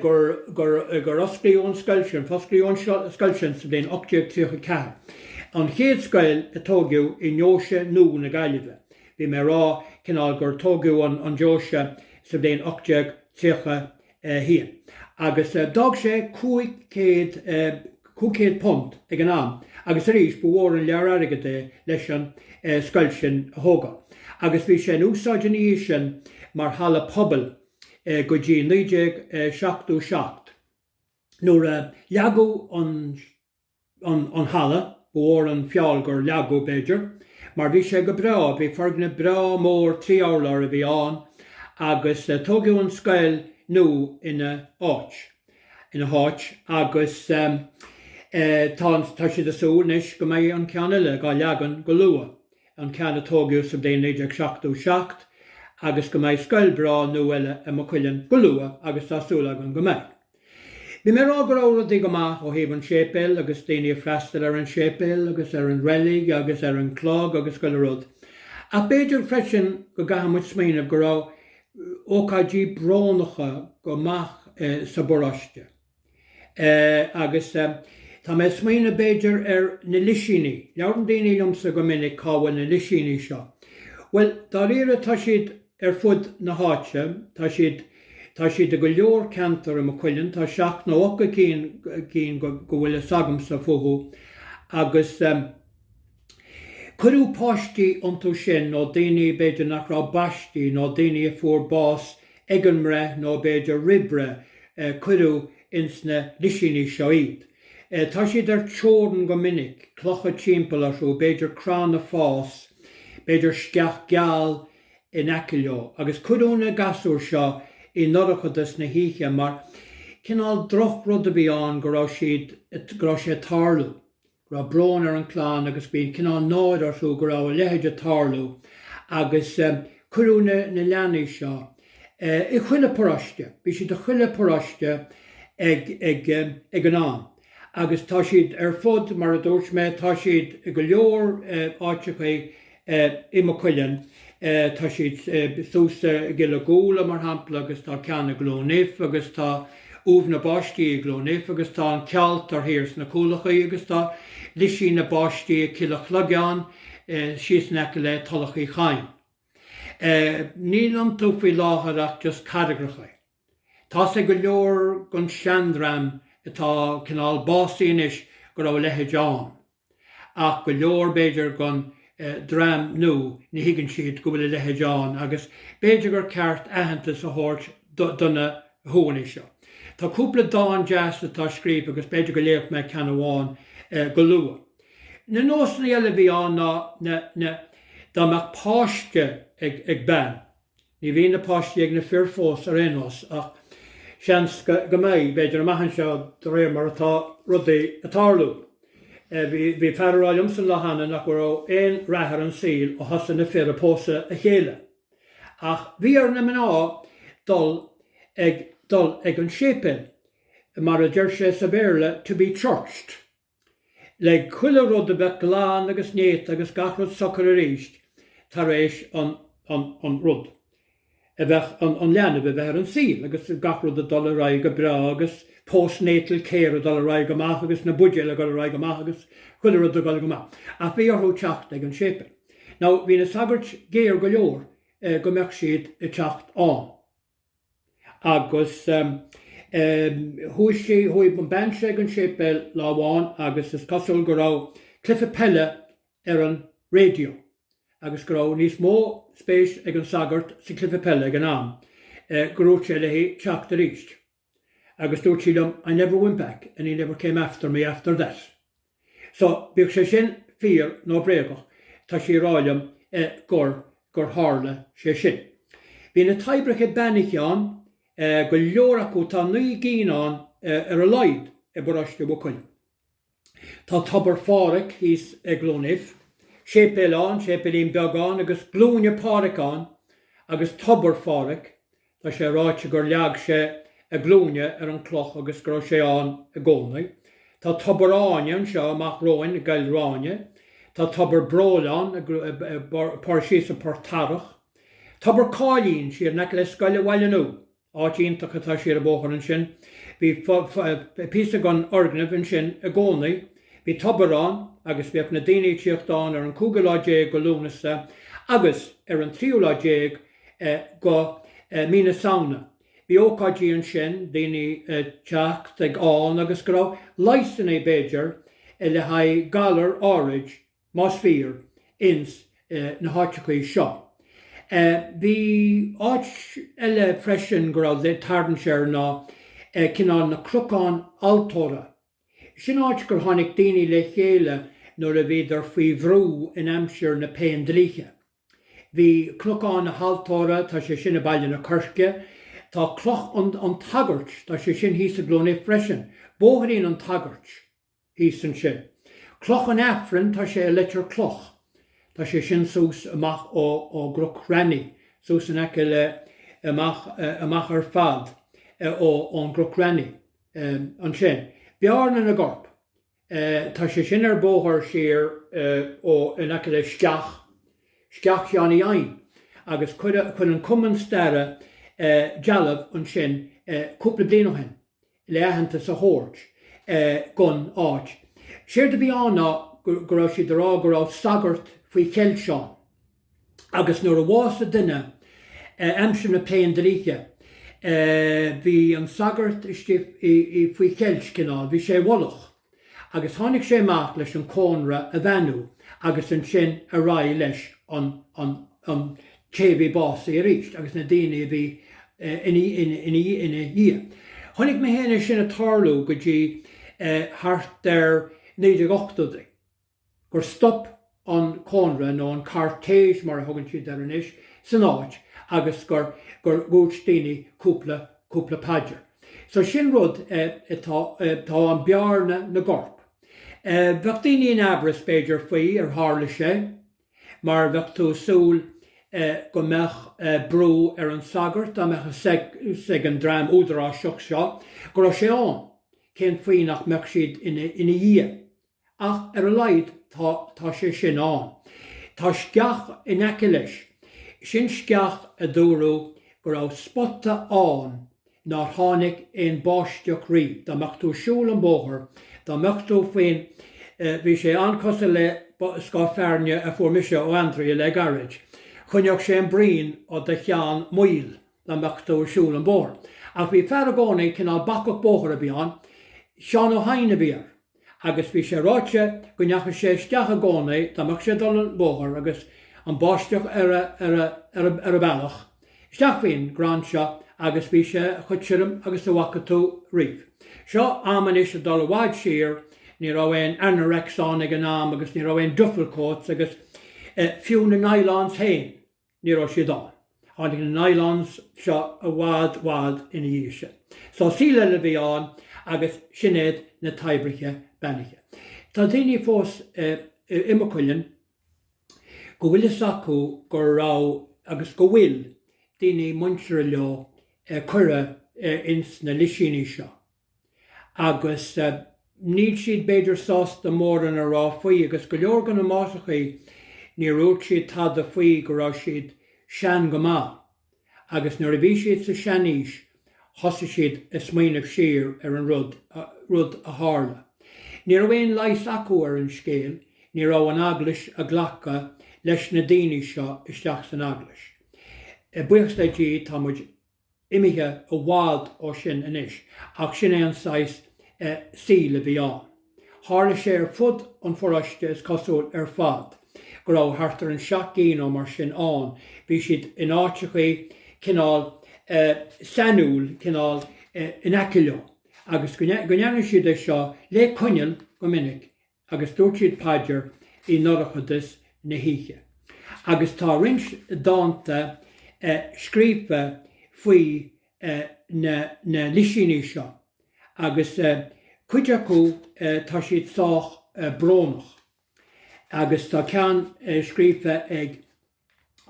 gur osclaíonn scoil sin, fosclaíonn scoil sin sa bblion 834. An chéad scoil a tógiú i Oíche nó na Gaeilge. Bhí mé rá cinál gur tógiú an Oíche sa bblion 834. Agus dag sé 500 pont ag an am, agus rís bhór an lear aige leis an scoil sin a thógáil. Agus bhí sé úsáidení sin mar hala pobl go dtí 1967. Nuair leagú an hala, bhór an fiáil gur leagú beidir, mar bhí sé go bra, bhí fargna bra mór 3 álar a bhí an, agus tógiú an scoil nó ina háit, agus tá siad a súnis go mé an ceanile gá leagan go lua. An ceanna tógiú sa bblion 1967, agus go mé scoil bra nó eile i Cuilinn go lua agus tásúlagan go mé. Bhí mé rá gur óradí go maith ó thaobh an séipéal agus daoine freistal ar an séipéal agus ar an reilg agus ar an clog agus go le rud. A beidir freisin go gahamid smaoineh go rá ócáidí brónacha go maith sa boráiste. Agus Tá mé smaoine beidir na lisíní, leabhair daoine liomsa go minic cábhail na lisíní seo. Well, dá riire tá siad fud na háite, tá siad a go leor cantar Mhaigh Cuilinn, tá 7 nó 8 cín go bhfuil sagam sa futhú, agus cuireadh páistí iontu sin nó daoine beidir nach rá baistí nó daoine a fuair bás eganmre nó beidir ribre cuireadh ins na lisíní seo iad. Tá siad teoran go minic, clocha timpeall arsú, beidir crán na fás, beidir sceach geal in Aicileo, agus cuireadh na gasúr seo I norachadas na híche, mar cinál droch rud a bhí an go raibh sé tarlú. Ra brón an chlán agus bíon cinál náid arsú go raibh leithéide tarlú, agus cuireadh na leanaí seo. I chuile paraiste, bhí siad a chuile paraiste ag an am. Agus tá siad fud mar a dúirt mé, tá siad go leor áiticha I Mhaigh Cuilinn, tá siad súsa gile góla mar hampla, agus tá ceanna glónif, agus tá úmh na báistí glónif, agus tá an cealt ar hírs na cúlachaí, agus tá lisí na báistí cilach legeán, síos neice le talachaí chaim. Níl an tú faoi láthair just cadagracha. Tá sé go leor gon seandram tá cinál básaínis go raibh leithéid an. Ach go leor beidir gon dram nó ní higann siad go bhfuil leithéid an, agus beidir gur ceart aitheanta sa thabhairt donna thuainní seo. Tá cúpla dáin jazz atá scríb agus beidir go léamh me ceann amháin go luath. Na nós na eile bhí an dá meach páiste ag ben. Ní bhí na páiste ag na fearfós ar énos, ach seans go mbeidh beidir amachchan seo do réir mar atá rudaí a tarlú. Bhí fearáil san lehanana nach raibh éon rathar an saol ó thosa na fear pósa a chéile. Ach bhí ar na mná dul ag an séipin mar a deir sé sa béirle to be churched. Le chuile rud a bheith glán agus néit agus gachrod socar a ríist tar éis an rud. A bheith an leanana bheith ar an saol agus gachrod a dul a raig go bra agus postnatal care a dul a raig amach agus na budéil a go a raig amach agus chuile rud a go amach. A bhí ar teacht ag an séipin. Now bhí na sagart géir go leor go meach siad I teacht an. Agus thuaigh an ben sé an séipil lámháin agus is cosúil go raibh clifa pelle ar an radio. Agus go raibh níos mó spéis ag an sagart sa clifa pelle ag an am. Go raibh sé le hí teacht a ríist. Agus dúirt siad I never went back and he never came after me after that. So bhíodh sé sin fíor nó bréagach tá sí ráilm gur hála sé sin. Bhí na taibriche benich an go leor acu tá naoi cín an ar a leid I Baraiste Mhaigh Cuilinn. Tá tabar fáric hís ag glónif, sépéil an, sépéilín beag an, agus glúne páric an, agus tabar fáric, tá sé ráite gur leag sé a glúne ar an cloch agus go raibh sé an a gcónaí. Tá tabar áine seo amach roin a Gailráine, tá tabar brólan par síos a portarach, tabar cáilín siar neic le scoile bhaileanú, áitiíntacha tá siar a bóchar an sin, bhí písa gan orgnamh an sin a gcónaí, bhí tabarán agus bheith na daoine tíochtán ar an 2 go lúnasa, agus ar an 3 go mína saona. Bhí ócáidí an sin daoine teacht ag an agus go raibh leisanna beidir le haidh galar áid más fíor ins na háiticaí seo. Bhí áit eile freisin go raibh tardan séir ná cinál na crucán altóra. Sin áit gur tháinig daoine le chéile nuair a bhíidir faoi bhrú in Aimseir na Péin Dlíthe. Bhí crucán na haltóra tá sé sin na baile na Cursce, tá cloch an tagart tá sé sin hís a glónif freisin, bóthaíonn an tagart hís an sin. Cloch an Afrin tá sé a litir cloch. Tá sé sin sús amach ó Grocranny, sús an eice le amach ar fad ó an Grocranny an sin. Bearna na gorp, tá sé sin ar bóthar siar ó an eice le sceach seánna ain, agus chun an cuman stare dealamh an sin cúpla bliana hen le aitheanta sa thabhairt. gun áit. Séir de bhí anna go raibh siad ará go raibh sagart faoi cheil seán. Agus nuair a bhás a duine amsin na péin dríe. Bhí an sagart i faoi cheil cinál, bhí sé bholach. Agus tháinig sé amach leis an cónra a bhenú, agus an sin a rá leis an chéhí bás i ríist, agus na daine bhí ina dhí. Tháinig mé héana sin a tarlú go dtí thart ar 1980, gur stop an cónra nó an cartéis mar a thugann siad ar an isis san áit, agus gur gút daoine cúpla paidir. So sin rud tá an bearna na gorp. Bheadh daoine in abras beidir faoi ar tharla sé, mar bheadh tú súil go mbeadh brú ar an sagart a mbeadh seg an dream údarrá seach seo, go raibh sé an cén faoi nach mbeadh siad ina dhí. Ach ar a leid tá sé sin an. Tá sceach in aice leis. Sin sceach a dúrú go raibh spotta an ná tháinig éon báisteach riamh, dá mbeadh tú siúil an bóthar, dá mbeadh tú faoin bhí sé ancosa le scá fearne a fuairmise ó Andrea le garid. Chuineoch sé an brín ó de cheann muil dá mbeadh tú siúil an bóthar. Ach bhí fear a gcónaí cinál bacach bóthar a bhí an, Seán ó Hain a bhíar. Agus bhí sé ráite go neachas sé steach a gcónaí dá mbeadh sé dul an bóthar agus an báisteach ar a bealach. Steach faoin grán seo agus bhí sé chud sirim agus a bhacha tú riamh. Seo aman is a dul bháid siar, ní raibh anorexán ag an am agus ní raibh duffalcót agus fiú na nylons hain ní raibh siad an. Tháinig na nylons seo a bhád ina Oíche. So síle le bhí an agus sinnéad na taibriche beniche. Tá daoine fós Mhaigh Cuilinn go bhfuil is acu gur rá agus go bhfuil daoine muintir leo cura ins na lisíní seo. Agus níl siad beidir sásta mór an a rá faoi, agus go leor gan na másachaí ní rúirt siad tada faoi go rá siad sean go maith. Agus nuair a bhí siad sa seaníis, thosa siad a smaoinmh siar ar an rud a tharla. Ní raibh aon leis acu ar an scéal, ní raibh an aglas a ghlacha leis na daoine seo isteach san aglas. Buíochas le dtí tá muid imithe a bhád ó sin inis, ach sin é an sais síle bhí an. Tharla sé ar fud an foráiste is cosúil ar fad, go raibh thart ar an 7 ó mar sin an, bhí siad in áiteach cinál saol cinál in aice leo, agus go ndeanann siad é seo le coinneal go minic, agus dúirt siad paidir í nodachas na híche. Agus tá rins dáanta scríofa faoi na lisíní seo, agus cuid acu tá siad sách brónach. Agus tá ceann scríofa ag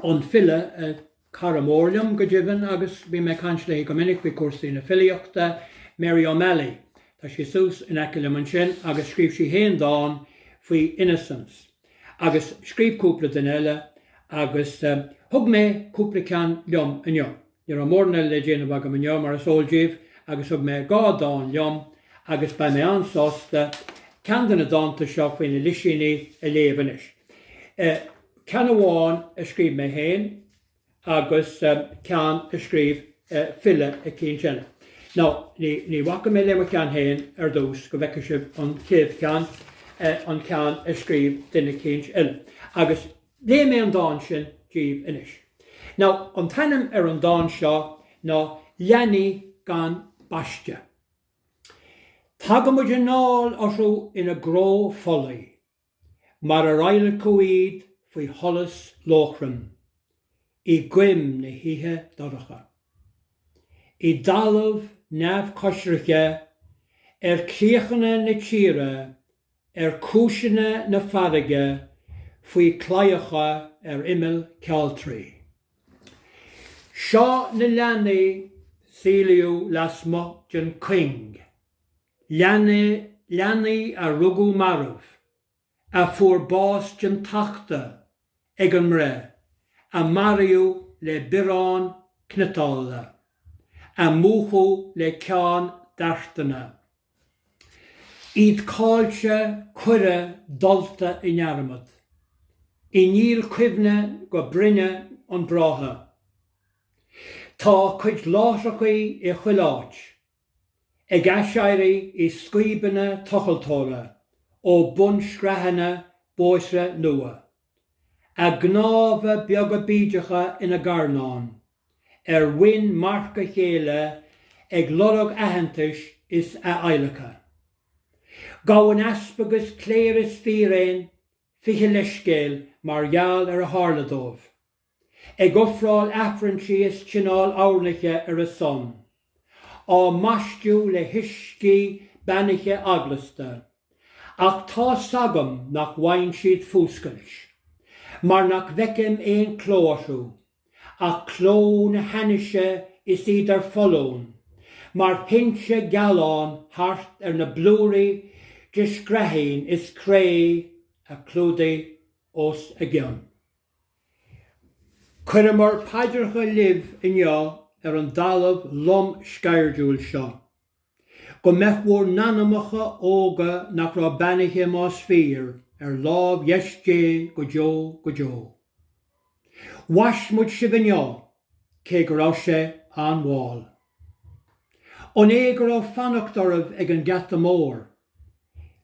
an fille caramórlium go dibhann, agus bhí me cansla go minic bhí cuasaí na filiochta Mary O'Malley. Tá sé sús in aice le man sin, agus scríb sí héan dáin faoi Innocence. Agus scríb cúpla den eile, agus thug mé cúpla ceann liom inniu. Ní ra mórna le déanamh agam inniu mar a sóiltíomh, agus thug mé gá dáin liom, agus ba mé ansásta cean na dáanta seo faoin na lisíní a léamhanis. Cean amháin a scríb mé héin, agus cean a scríb fille a cín sinna. Ná, ní bhacha mé le mar cean héin ar dús go bheice sibh an céad cean an cean a scríb duine cíns eile. Agus lé mé an dáin sin díobh inis. Ná, an tainnim ar an dáin seo ná leanaí gan baiste. Tá muid an náil orthú ina gró follaí, mar a raile cuaid faoi tholas lóchran, I gwym na hithe doracha. I dalamh neamh cosiriche críochana na tíre, cúisina na farige, faoi claiacha imil cealtraí. Seo na leanaí síliú lasmo jan cuing. Leanaí a rugú marmh, a fuair bás jan tachta ag an mre, a mariú le birán cnatála, a múchú le ceán dartana. Iad cáilte cuire dulta in airmad. I níl cuimhne go brinne an brátha. Tá cuid láithreachaí I chuiláit. Ag aisiairí I scuibanna tochaltóra ó bun scrathanna bóisre nua. A gnáfa beaga bídeacha ina garnán. Win marca chéile ag lorog ahantais is a ailecha. Gáin aspagus cléir is fírain fiche leiscéil margheall a háladómh. Ag uffráil afrantí is tsinál áirnacha a son. Á maistú le hiiscí bannacha aglasta. Ach tá sagam nach bhain siad fúscailis. Mar nach bhecim éon clóirú. Ach cló na hainise is idir follón. Mar hinse galán hart na blúraí discrehain is cré a clúdaí os a gceann. Cuir mar paidircha libh inniu an dalamh lom stairiúil seo. Go mbeadh nanamacha óga nach rá bannaithe más fíor láb yeisté go jo. Waismid sibh inniu cé go raibh sé an bháil. An é go raibh fanacht ormh ag an gceata mór,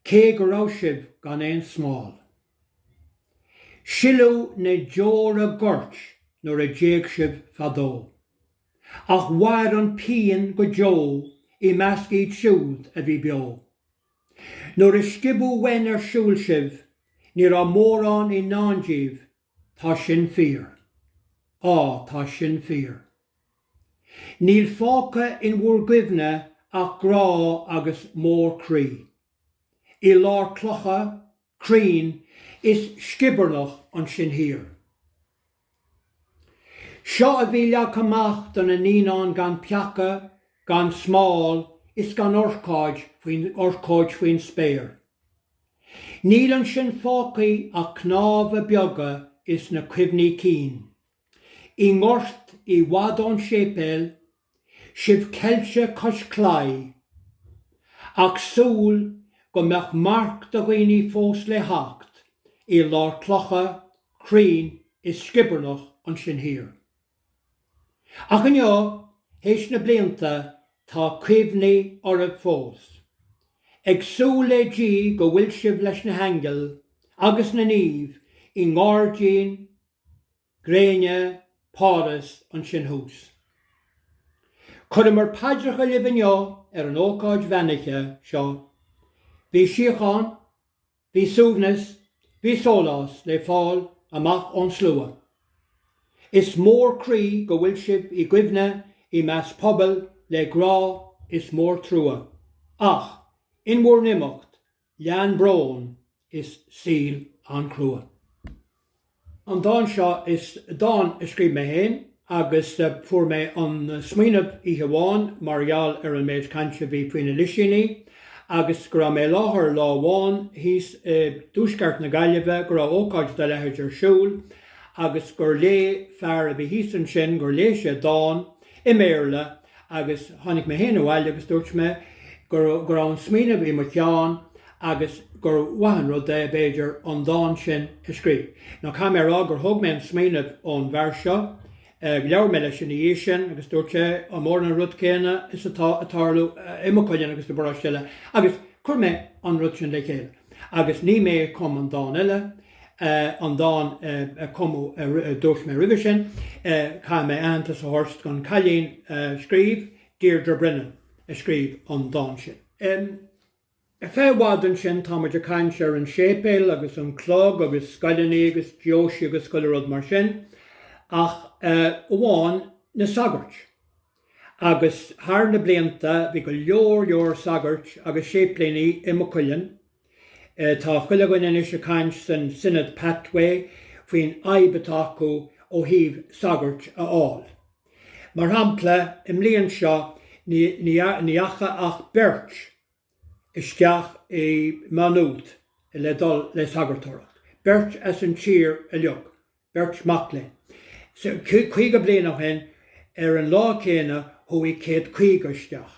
cé go raibh sibh gan éon smáil. Sileú na deora gort nuair a déag sibh fadó. Ach mhair an pian go jo I meascaí siúd a bhí beo. Nuair a scibú wen ar siúil sibh, ní ra mórán I nándíomh, tá sin fíor. Tá sin fíor. Níl fáca in bhúr cuimhne ach grá agus mór crí. I lár clocha, crín, is scibarnach an sin hir. Seo a bhí leag amach don a níán gan peacha, gan smáil, is gan orcáid faoin spéir. Níl an sin fácaí a cnámh a beaga is na cuimhní cín. I ngort I bhádán sépéil, sibh ceilte cos clai. Ach súl go mbeadh marc do dhaoine fós le hacht, I lár clocha, crín is scibarnach an sin hir. Ach inniu, héis na blianta tá cuimhní orthu fós. Ag súil le dí go bhfuil sibh leis na hangel agus na níomh I ngáirdín, gréine, páras an sin hús. Cuir mar paidircha libh inniu an ócáid bheannacha seo. Bhí síocháin, bhí súbhnas, bhí sólás le fáil amach ón slua. Is mór crí go bhfuil sibh I gcuimhne I meas pobal le grá is mór trua. Ach, in mór nimicht, lean brón is síl an crua. An dáin seo is dáin a scríb mé héin, agus fuair mé an smaoineamh I Ghabháin margheall an méid cainte bhí faoin lisisiní, agus go raibh mé láthair lámháin híos dúsceart na Gaillimhe go raibh ócáid de leithid ar siúil, agus gur lé fear a bhí híos an sin gur lé sé dáin I méarla, agus tháinig mé héana bhhail agus dúirt mé gur an smaoineamh I mar cheann, agus gur wahan rud é béidir an dáin sin a scríb. Ná cha mé rá gur thug mé an smaoineamh ón bhar seo, leabhar mé leis sin sin, agus dúirt sé an mór na rud céine is atá atarlú Mhaigh Cuilinn agus do bráistile, agus chuir mé an rud sin le chéile. Agus ní mé com an dáin eile, an dáin comú dúirt mé ribh sin, cha mé antas a thorst gan cailín scríb, Deirdre Brennan a scríb an dáin sin. Féhhadan sin tá muidir caint ar an sépéil agus an clog agus scailíní agus deoisi agus scoile rud mar sin, ach bháin na sagart. Agus thar na blianta bhí go leor sagart agus séplaoí Mhaigh Cuilinn. Tá chuile go inis a caint san Synod Pathway faoin aibetá acu ó híomh sagart a fháil. Mar hampla im líon seo ní acha ach beirt isteach I manút le dul le sagartóireacht. Beirt as an tír a leog, beirt macla. So chuige bliana hen an lá céine thuí céad chuige isteach.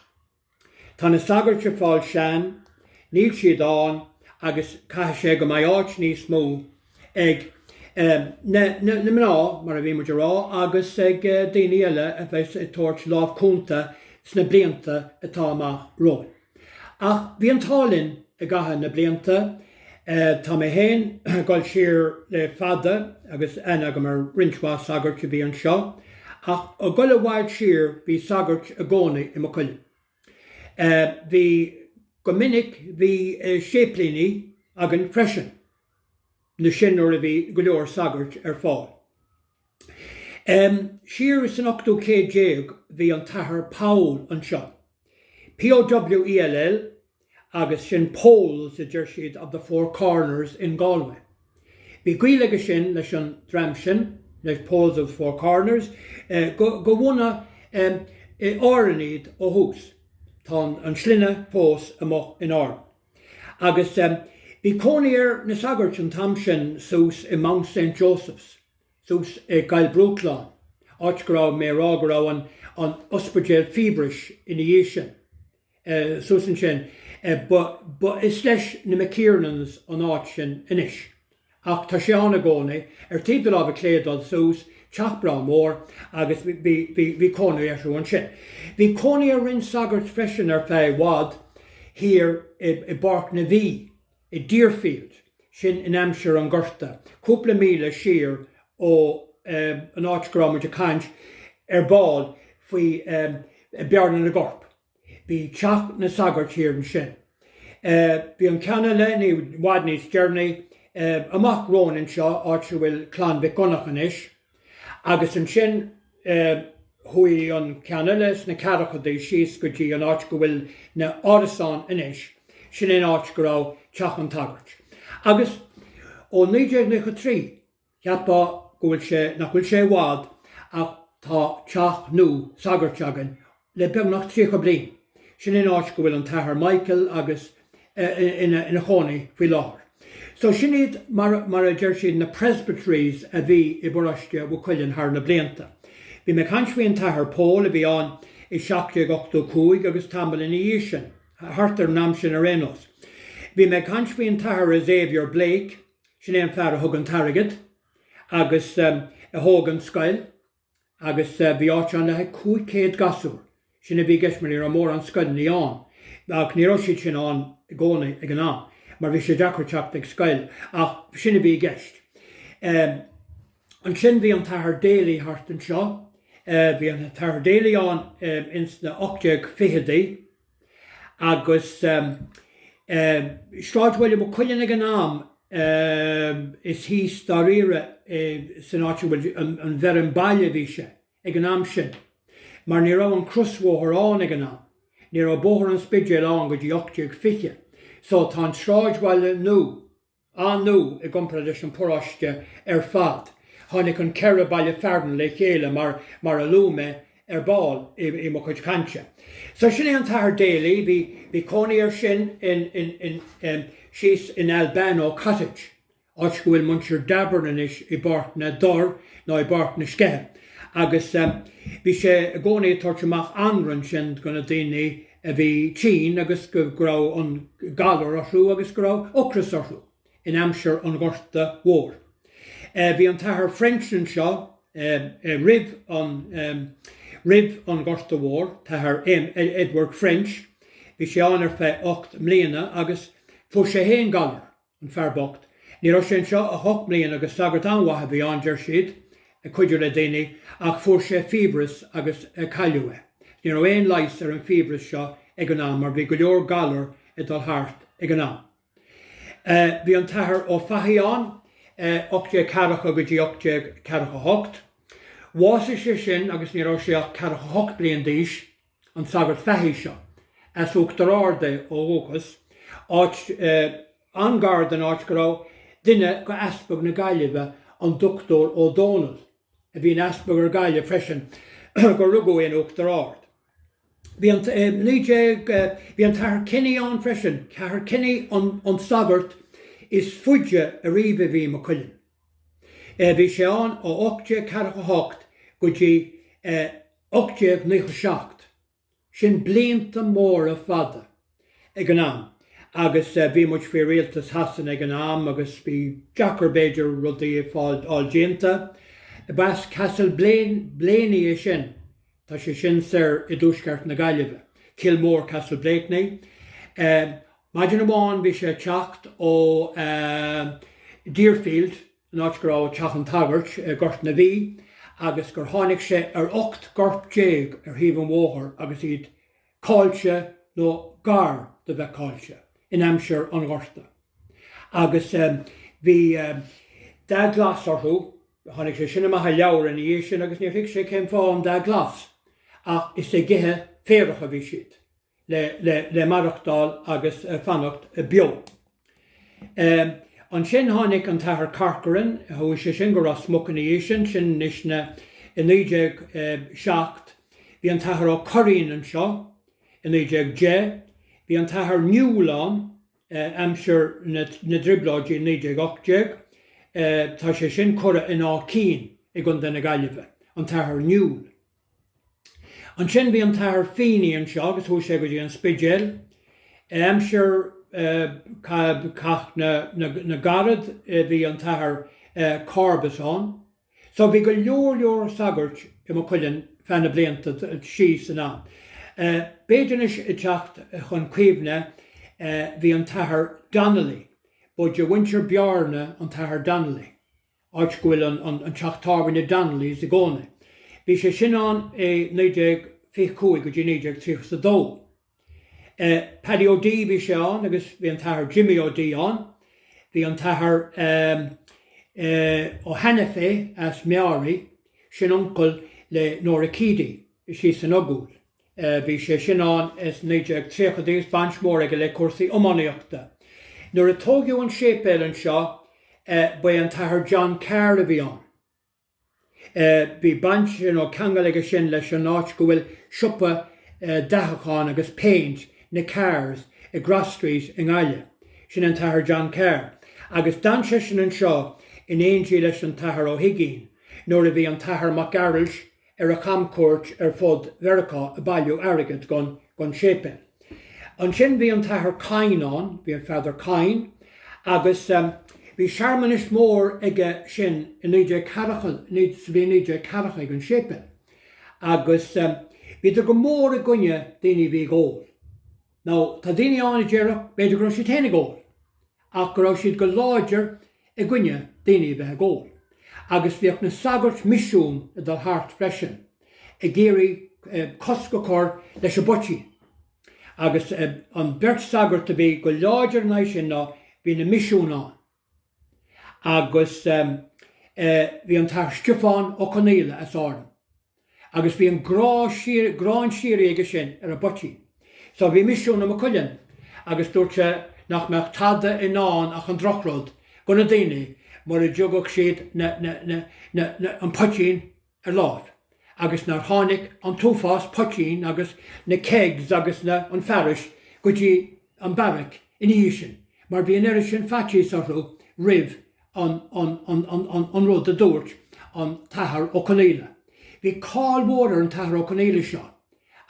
Tá na sagart a fáil sean, níl siad an agus caiith sé go mbeidh áit níos mó ag na mná mar a bhí muidir rá agus ag daoine eile a bheits tuairt lámh cúnta sna blianta atá amach roin. Ach bhí an tálinn a gatha na blianta tá mé héin gáil siar le fada agus ana go mar rinseá sagart a bhí an seo ach a goile bhhaid siar bhí sagart a gcónaí i Mhaigh Cuilinn. Bhí go minic bhí séaplaoiní agan freisin na sin nuair a bhí go leor sagart ar fáil. Siar san 8 bhí an tathair Paul an seo. POWELL agus sin poles a dúir siad of the Four Corners in Galway. Bhí Gaeilge sin leis an dream sin, leis poles of the Four Corners, go bhuna áraníd ó hús. Tá an sline pós amach in ára. Agus bhí cónaíar na sagart an tam sin sús i Mount St. Joseph's, sús i Gaeltacht, áit go raibh mé rá go raibh an ospidéal fibris in Oíche, sús an sin. But is leis na McKiernans an áit sin inis. Ach tá sé anna gcónaí tíbal a cléadal sús teach bra mór agus bhí cónaí ar an sin. Bhí cónaí a rinn sagart freisin ar feadh wad hir i Barc na Bhí, i Deerfield, sin in Hampshire an Ghaeltacht, cúpla míle siar ó an áit go raibh muid a caint ar báil faoi bearna na Gorp. Bhí teach na sagart hir an sin. Bhí an ceanna le ní bhhaid níos dearnaí amach rón an seo áit se bhfuil clán beconach inis, agus an sin hui an ceanna leis na carachadaí síos go dtí an áit go bhfuil na árasán inis, sin in áit go raibh teach an tagart. Agus ó 1993 cheappa go bhfuil sé bhád ach tá teach nó sagart agan le beagnach 3 bliain. Sin in áit go bhfuil an tathair Michael agus ina chónaí faoi láthair. So sin iad mar a dúir siad na presbyteries a bhí i Boriste Mhaigh Cuilinn thar na blianta. Bhí me cant faoin tathair Paul a bhí an i 785 agus tambal in Oíche, hartar nam sin a rénos. Bhí me cant faoin tathair a Xavier Blake, sin éon fear a thug an targad, agus a thug an scoil, agus bhí áit an le 500 gasúr. Sin a bhí geismaní ar mór an scoil ní an, ach ní raibh siad sin an gcónaí ag an am, mar bhí sé deacairteach ag scoil, ach sin a bhí geist. An sin bhí an tathair déalaí thart an seo, bhí an tathair déalaí an ins na 8 agus Stráidhfuil Mhaigh Cuilinn ag an am is hí stairiúil san áit bhfuil an bheith an baile bhí sé ag an am sin. Mar ní raibh an crosmhóthar an ag an am, ní raibh bóthar an spidéal an go dtí 8 So tá an Stráidhfuil nó i gcompra leis an póráiste ar fad. Tháinig an ceithre baile feardan le chéile mar a lúme ar báil i mo chuid cainte. So sin é an tathair déalaí, bhí cónaí ar sin in síos in Albano Cottage, áit go bhfuil muintir dabair inis i Barc na Dor nó i Barc na Scéalta. Agus bhí sé a gcónaí tuairt anran sin gona daoine a bhí tín agus go raibh an galar arsú agus go raibh ocras arsú in Hampshire an Ghaeltacht mhór. Bhí an tathair French an seo, rib an Ghaeltacht mhór, tathair Edward French, bhí sé an ar feadh 8 mbliana agus fuair sé héan galar an fearbocht. Ní raibh sin seo a 8 mbliana agus sagart anmhaithe bhí an deir siad, a chuidir le daoine ach fuair sé fibris agus caiiliúe. Ní raibh éon leis ar an fibris seo ag an am mar bhí go leor galar i dul thart ag an am. Bhí an tathair ó Faoin, 8 caracha go dtí 8 caracha 8. Bhása sé sin agus ní raibh sé caracha 8 bliain d'aois an sagart feithí seo. As uachtar áirde ó óchas, áit an gard an áit go raibh duine go aspa na Gaillimhe an Dr. O'Donnell. A bhí an aspa ar Gaillimhe freisin go rugó in uachtar áird. Bhí an tathair Kinney an freisin, tathair Kinney an sagart is fuide a riomh bhí Mhaigh Cuilinn. Bhí sé an ó 8 caracha 8 go dtí 8 97. Sin blianta mór a fada ag an am. agus bhí muid fé rialtas hasan ag an am agus bhí Jackar Beidir rudaí fáil áilgéanta. Bas Castle Blaney é sin, tá sé sin sir I dúsceart na Gaillimhe. Kilmore Castle Blakeney. Maidin amháin bhí sé teacht ó Deerfield, an áit go rá teach an tagart, gort na bhí, agus gur tháinig sé ar 8 gort déag ar híomh an mhóthar agus iad cáilte nó gar de bheith cáilte in Hampshire an Ghorta. Agus bhí 10 glas orthú, tháinig sé sinna maithe leabhar in Oíche sin agus níor hiic sé céim fáin 10 glas. Ach is é githe féracha bhí siad le marachtáil agus fannacht bio. An sin tháinig an tathair Corcoran, thu sé sin go raibh smucan Oíche sin níos na in 1907, bhí an tathair ó Corín an seo in 1910, bhí an tathair Newlán, Hampshire na dribláidí in 1908, tá sé sin cura in Ácín I gContae na Gaillimhe, an tathair Newell. An sin bhí an tathair Feeney an seo, agus thu sé go dtí an Spidgel, Hampshire cach na garad bhí an tathair Corbisán. So bhí go leor sagart I Mhaigh Cuilinn fanna blianta síos an am. Béidirnis I teacht chun cuimhne bhí an tathair Donnelly, bud de winter bearna an tathair Donnelly. Áit go bhfuil an teachtábhain na Donnellys I gcónaí. Bhí sé sin an 1925 go dtí 1932. Paddy O'D bhí sé an, agus bhí an tathair Jimmy O'D an. Bhí an tathair ó Hannafé as Meary, sin uncle le Nora Keady, sí san ogúil. Bhí sé sin an as 1930 bans mór ag le cuasaí iomaíochta. Nuair a tógiú an sépéil an seo, ba an tathair John Carr a bhí an. Bhí bant sin ó cheangal aige sin leis an áit go bhfuil siopa dachacháin agus paint na cars I Gross Street in Gaile, sin an tathair John Carr. Agus dan sé sin an seo in éonjí leis an tathair ó Higgín, nuair a bhí an tathair Gaeilge ar a chamcuairt ar fud Verachá a bailú airgid gon sépéil. An sin bhí an tathair Cain an, bhí an feather Cain, agus bhí searmanis mór ige sin in 1940 an sépéil. Agus bhí go mór a gunne daoine bhí gcóil. Now, tá daoine an I ddéireach beidir go raibh siad téna gcóil, ach go raibh siad go láidir a gunne daoine bheith gcóil. Agus bhíoch na sagart misisiún a dal thart freisin, a géirí cosca cór leis a botí. Agus an beirt sagart a bhí go láidir na sin ná bhí na misisiún an. Agus bhí an tathair Stefán ó Conéile as ádan. Agus bhí an grán sirí aige sin ar a botí. So bhí misisiún na Mhaigh Cuilinn, agus dúirt sé nach meach tada in án ach an drochród go na daoine mar a jogach siad an potín ar láid. Agus nar tháinig an túfás potín agus na kegs agus na an faris go dtí an barrack in Oíche. Mar bhí an eiri sin fatí sortú ribh an rud a dúirt an tathair ó Conéile. Bhí cáil mór an tathair ó Conéile seo,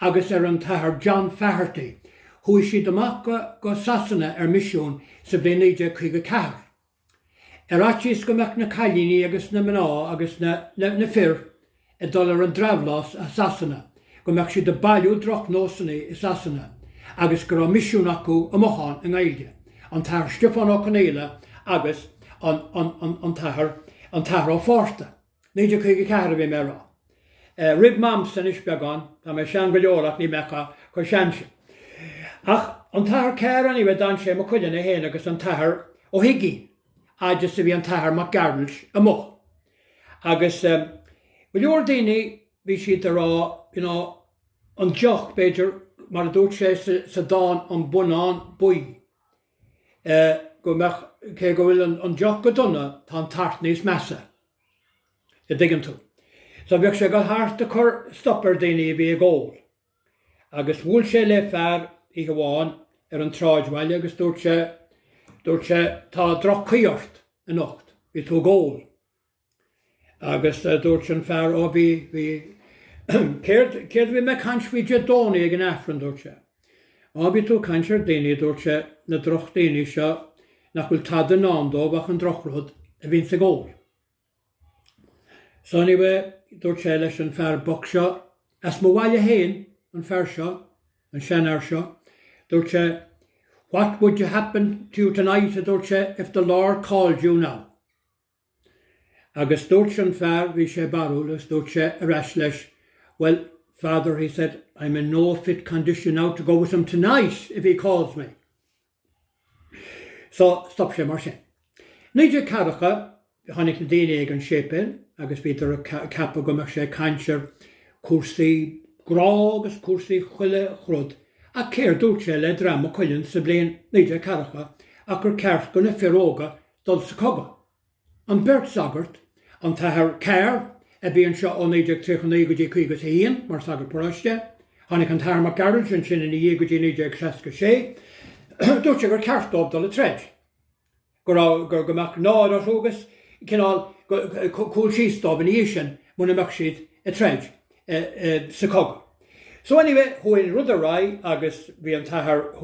agus ar an tathair John Faherty, hui siad amach go sasanna ar misisiún sa bhliain 1954. Ar áitis go meach na cailíní agus na mná agus na fir a dul ar an dramhlás a sasanna, go meach siad a bailú droch nósanna I sasanna, agus go raibh misisiún acu amachán in Gaeilge, an tathair Stefán ó Conéile agus an tathair ó Fórsta. 1954 bhí mé rá. Rib mam san is beagán, tá mé sean go leorach ní mecha chu seanse. Ach an tathair Carr an bheith dan sé Mhaigh Cuilinn a héana agus an tathair ó Higgín, áidir sa bhí an tathair Gaeilge amach. Agus go leor daoine bhí siad a rá an deoch beidir mar a dúirt sé sa dáin an bunán buí. Go meach cé go bhfuil an deoch go donna tá an tart níos measa I dtuigeann tú. So bheadh sé go thart a chur stoppar daoine bhí a gcóil. Agus bhfuil sé le fearr I go bháin ar an tráidhhaile agus dúirt sé tá droch cuiart a nocht, bhí tú gcóil. Agus dúirt an fearr ó bhí céird bhí me cansmhí de dónaí ag an affran dúirt sé. Ábí tú canseir daoine dúirte na droch daoine seo nach bhfuil tad an námdóibh an drochrúd a bhín sa ggóil. So anyway, dúirte leis an fear boc seo, as mo bhaile héin an fear seo, an seanar seo, dúirte, what would you happen to you tonight, dúirte, if the Lord called you now? Agus dúirte an fear, bhí sé barúlas, dúirte arás leis, well, Father, he said, I'm in no fit condition now to go with him tonight if he calls me. So, stop sé mar sin. Níidir caracha, tháinig na daoine ag an sépil, agus bhítar a cappa go mar sé canseir cuasaí grá agus cuasaí chuile chrud. A céir dúirt sé le Mhaigh Cuilinn sa bliain níidir caracha ach gur ceart go na fearóga dul sa coga. An beirt sagart, an tathair ceir, a bhíonn seo ó 1939 mar sagart poráiste, tháinig an tathair Mac Gaeilge an sin in 1966, dúirt sé gur ceart dóibh dul a treid. Gur gomach nád as ógus, cinál cúil síos dóibh in Oíche muna meach siad a treid sa coga. So anyway, huain rud a rai agus bhí an tathair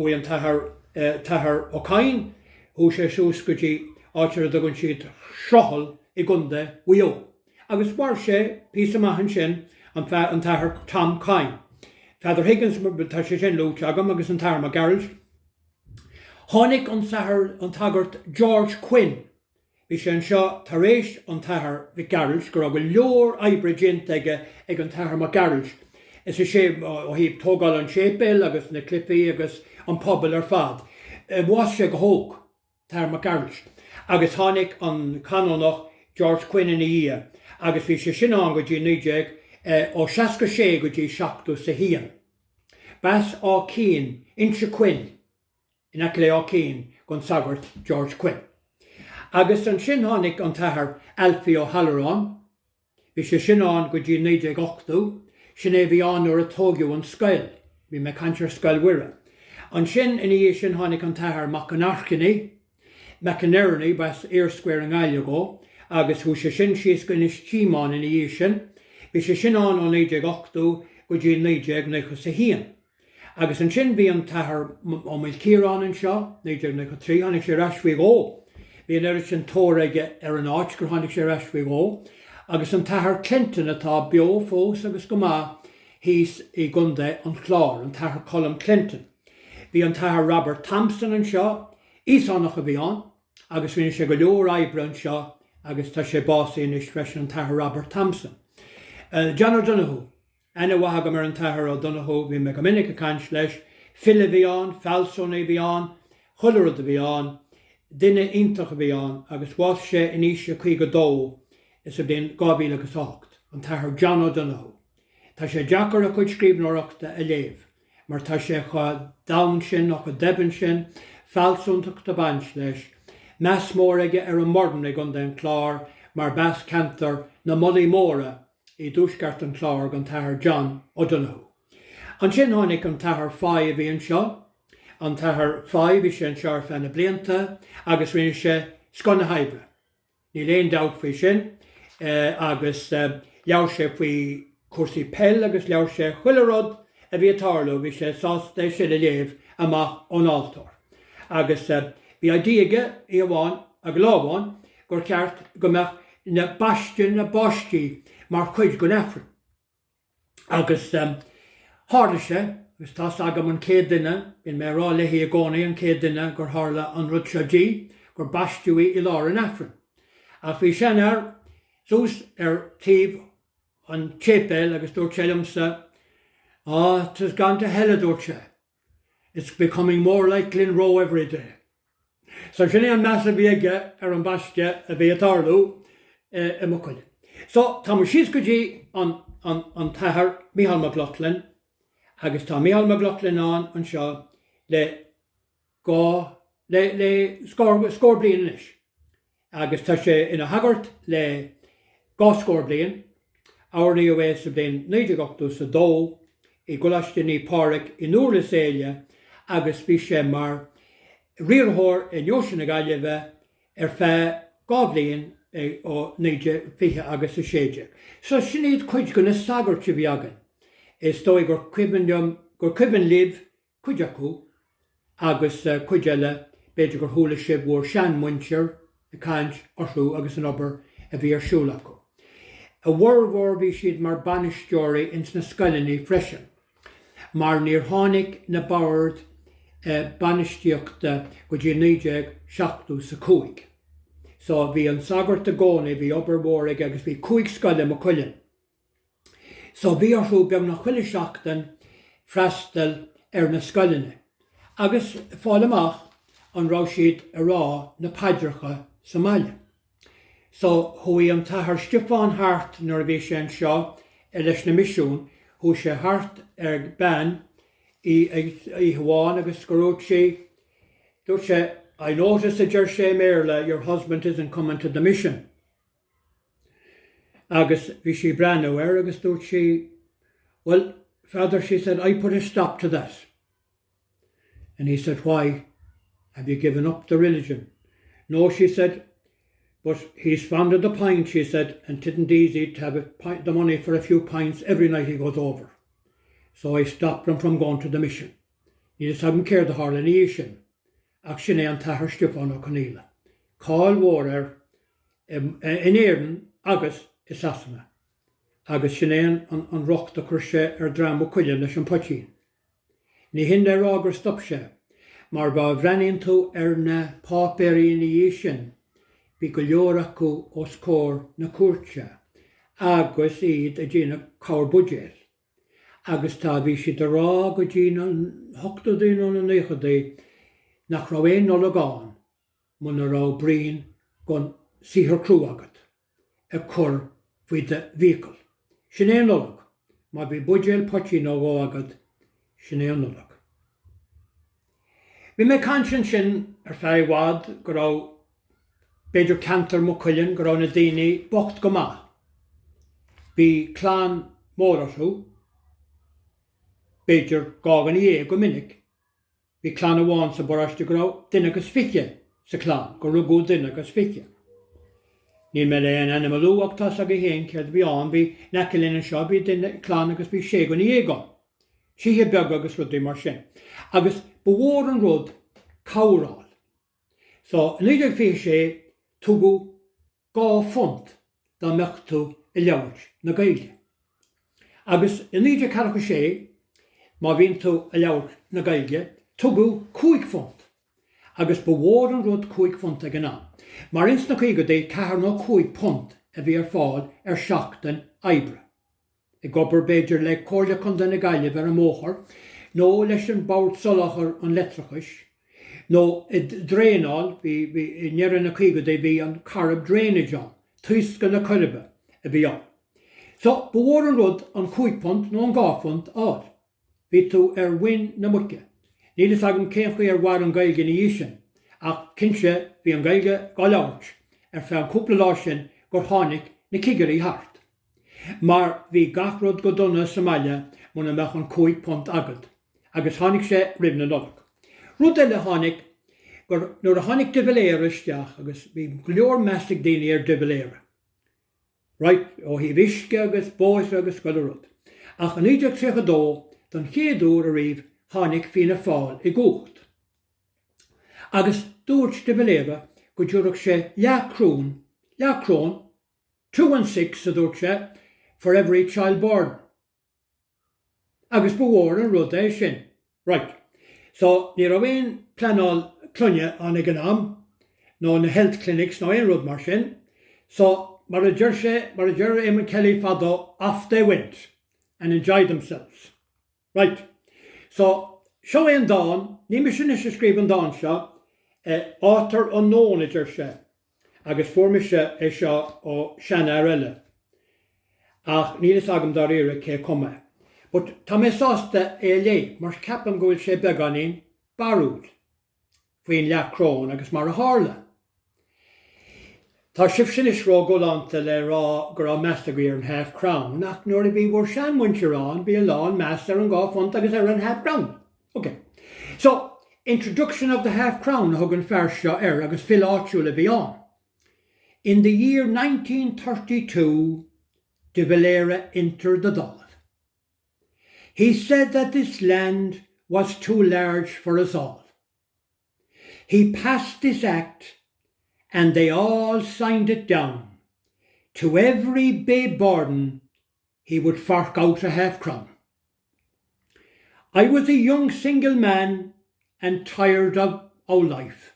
Ócáin, hu sé siús go dtí áitear a dogann siad srothal i gunda uio. Agus mar sé pís amachchan sin an tathair Tom Cain. Father Higgins tá sé sin lúte agam agus an tathair Mac Gaeilge. Tháinig an tagart George Quinn. Bhí sé an seo tar éis an tathair Mac Gaeilge go raibh go leor oibre déanta ag an tathair Mac Gaeilge. Is sé ó híb tógáil an sépil agus na clipí agus an pobal ar fad. Bhuas sé go hóg tathair Mac Gaeilge. Agus tháinig an canónach George Quinn in Oíche. Agus bhí sé sin an go dtí 19 ó 66 go dtí 7 sa híon. Bas á Cín, Inse Quinn, in aice le á Cín gon sagart George Quinn. Agus an sin tháinig an tathair Alfie ó Halloran, bhí sé sin an go dtí 19 sin é bhí an nuair a tógiú an scoil, bhí me canseir scoil uire. An sin in Oíche sin tháinig an tathair Macanarcany, Macanarcany bas éirscuir an Gaeilge go, agus hu sé sin síos go is tíán in Oíche, bhí sé sin an ó 19 go dtí 19 sa híon. Agus an sin bhí an tathair ó Milcíran an seo, 1993, tháinig sé rasfuí ó. Bhí an eiri sin tóraige ar an áit gur tháinig sé rasfuí ó. Agus an tathair Clinton atá beo fós agus go maith híos i gunda an chlár, an tathair Colm Clinton. Bhí an tathair Robert Thompson an seo, ísánach a bhí an, agus bhí sé go leor oibre an seo, agus tá sé básaí in isreis an tathair Robert Thompson. John O'Donoghue, ana bhaga mar an tathair O'Donoghue, bhí me go minic a cant leis, fille bhí an, falsóna bhí an, chuilead a bhí an, duine iontach a bhí an, agus bhuas sé in Oíche 52 is a bhíon 2008, an tathair John O'Donoghue. Tá sé deacar a chuid scríbneoireachta a léamh, mar tá sé chu dain sin nach chu deban sin, falsúntaach a baint leis, meas mór aige ar an mordan ag an den chlár, mar bas cantar na modaí móra i dúsgart an chlár an tathair John O'Donoghue. An sin tháinig an tathair Fáil a bhí an seo, an tathair Fáil bhí sé an seár fena blianta, agus rinne sé scona haibre. Ní léon dabhta faoi sin, agus leabhar sé faoi cuasaí pell agus leabhar sé chuileród a bhí atarlú, bhí sé sásta sé le léamh amach ón altar. Agus bhí idíige í amháin a glábháin gur ceart go mbeadh na baistin na báistí mar chuid go nefrin. Agus hála sé, agus tá agam an céad duine, in mé rá leithí a gcónaí an céad duine gur hála an rud seodí gur baistiúí i lár an nefrin. A bhí sin sús tíobh an tépéil agus dúirt sé liomsa, tis gone to hell dúirt sé. It's becoming more like Glyn Row every day. So sin é an measa bhí aige ar an baiste a bhí atarlú i Mhaigh Cuilinn. So tá mar síos go dtí an tathair Mhaigh Cuilinn, agus tá Mhaigh Cuilinn an seo le scór bliain inis. Agus tá sé ina hagart le 2 scór bliain, áirní ó bhéh sa bliain 19 sa 2 i gcoláiste páric i nuair le Céile, agus bhí sé mar riarthóir in Oíche na Gaillimhe ar feadh 2 bliain ó 19 agus sa 6. So sin iad chuid go na sagart bhí agan. Is dóigh gur cuiban libh cuideachú agus cuideile beidir gur thula sibh mhór sean muintir a caint orthú agus an obair a bhí ar siúil acu. A mhór bhí siad mar banisteoirí ins na scoileanna freisin, mar níor tháinig na bord banisteochta go dtí 1975. So bhí an sagart a gcónaí bhí obair mhór agus bhí 5 scoile Mhaigh Cuilinn. So bhí orthú beag na chuile seachtain freastal ar na scoileanna. Agus fáil amach an rá siad a rá na paidracha Somália. So thuí an tathair Stiofán Hart nuair a bhí sé anseo leis na misiún, thu sé Hart ar ban I Gabháin agus goróid sé, dúirt sé, I notice that you're Séamus, your husband isn't coming to the mission. Agus bhí sé breanú agus dúirt sé, well, Father, she said, I put a stop to that. And he said, why? Have you given up the religion? No, she said, but he's fond of the pint, she said, and it isn't easy to have the money for a few pints every night he goes over. So I stopped him from going to the mission. He just haven't cared the Harlan Oíche. Ach sinné an tathair Stiofán ó Coníla. Cáil mhór in Éireann agus I Sasanna. Agus sinné an rocht a chuir sé ar drám Mhaigh Cuilinn leis an poitín. Ní hinne rágur stop sé, mar ba bhreaníonn tú ar na pápéirín Oíche, bhí go leor acu os cór na cuairte, agus iad a dtí cabhair budéil. Agus tá bhí siad a rá go dtí na 8 nó na 9 nach ra éon nula gáin, muna rá brín gon sihir crú agat, a chur faoi de bhíocail. Sinné an nullag, má bhí budéil poitín ó gá agad, sinné an nullag. Bhí mé cainsin sin ar feadh bhád go raibh beidir cantar Mhaigh Cuilinn go raibh na daoine bocht go maith. Bhí clán mór orthú, beidir gágan I go minic, bhí clán amháin sa boráiste go raibh duine agus fiche sa clán, go rugú duine agus fiche. Níl me le an animalú achtas a go héin céad bhí an bhí necilinn an seo bhí duine clán agus bhí sé go ní gan. Síthe beag agus rudaí mar sin. Agus ba mhór an rud cabhráil. So in 1926 tugadh 2 funt dá mbeadh tú I leabhart na Gaeilge. Agus in 1946 má bhíonn tú I leabhart na Gaeilge, tugadh 5 funt. Agus ba mhór an rud 5 funt ag an am. Mar ins na chuige dé 4 punt a bhí ar fáil ar seachtain oibre. I gobar beidir le cóirle chun na Gaeilge ar an móthar, nó leis an bord solachar an letrachais, nó I dréanáil bhí nearan na chuige dé bhí an carab drainage an, tuisce na coirbhe a bhí an. So ba mhór an rud an 5 punt nó an 2 punt ád. Bhí tú ar win na muice. Nílas agam céim chuí ar bhar an Gaeilge Oíche, ach cinse bhí an Gaeilge gá leabhart ar feadh an cúpla lá sin gur tháinig na cigeirí thart. Mar bhí gach rud go donna Somália muna mbeadh an 5 punt agad, agus tháinig sé roimh na nullag. Rud eile tháinig gur nuair a tháinig dibiléire isteach agus bhí go leor meastig daoine ar dibiléire. Right, ó hí bhisce agus bóis agus go rud. Ach an 1932 don chéadúr a riomh tháinig fina fáil I gcuacht. Agus dúirt dibiléire go dúireadh sé leacrún, 2.6 a dúirt sé for every child born. Agus ba mhór an rud é sin. Right. So ní raibh éon pleanáil clunne an ag an am, nó na health clinics nó éon rud mar sin. So mar a dúir Éimeann Kelly fada off they went and enjoyed themselves. Right. So seo éon dáin, ní me sin is scríb an dáin seo, átar unknown idir sé, agus formise é seo ó seanna ar eile. Ach nílas agam dar ire cé cuma. But tá mé sásta é lé, mar ceapan go bhfuil sé beganín barúd, faoin leacrón agus mar a hála. Tá sibh sin is rá golánta le rá gur á meastagaí ar an half crown, ach nuair a bhí bhór sean muintirán, bí a lán meas ar an 2 funt agus ar an half crown. Okay. So, introduction of the half crown hugan fersha agus filáitiúla bhí an. In the year 1932, de Valera entered the Dáil. He said that this land was too large for us all. He passed this act and they all signed it down. To every babe born he would fork out a half-crown. I was a young single man and tired of our life.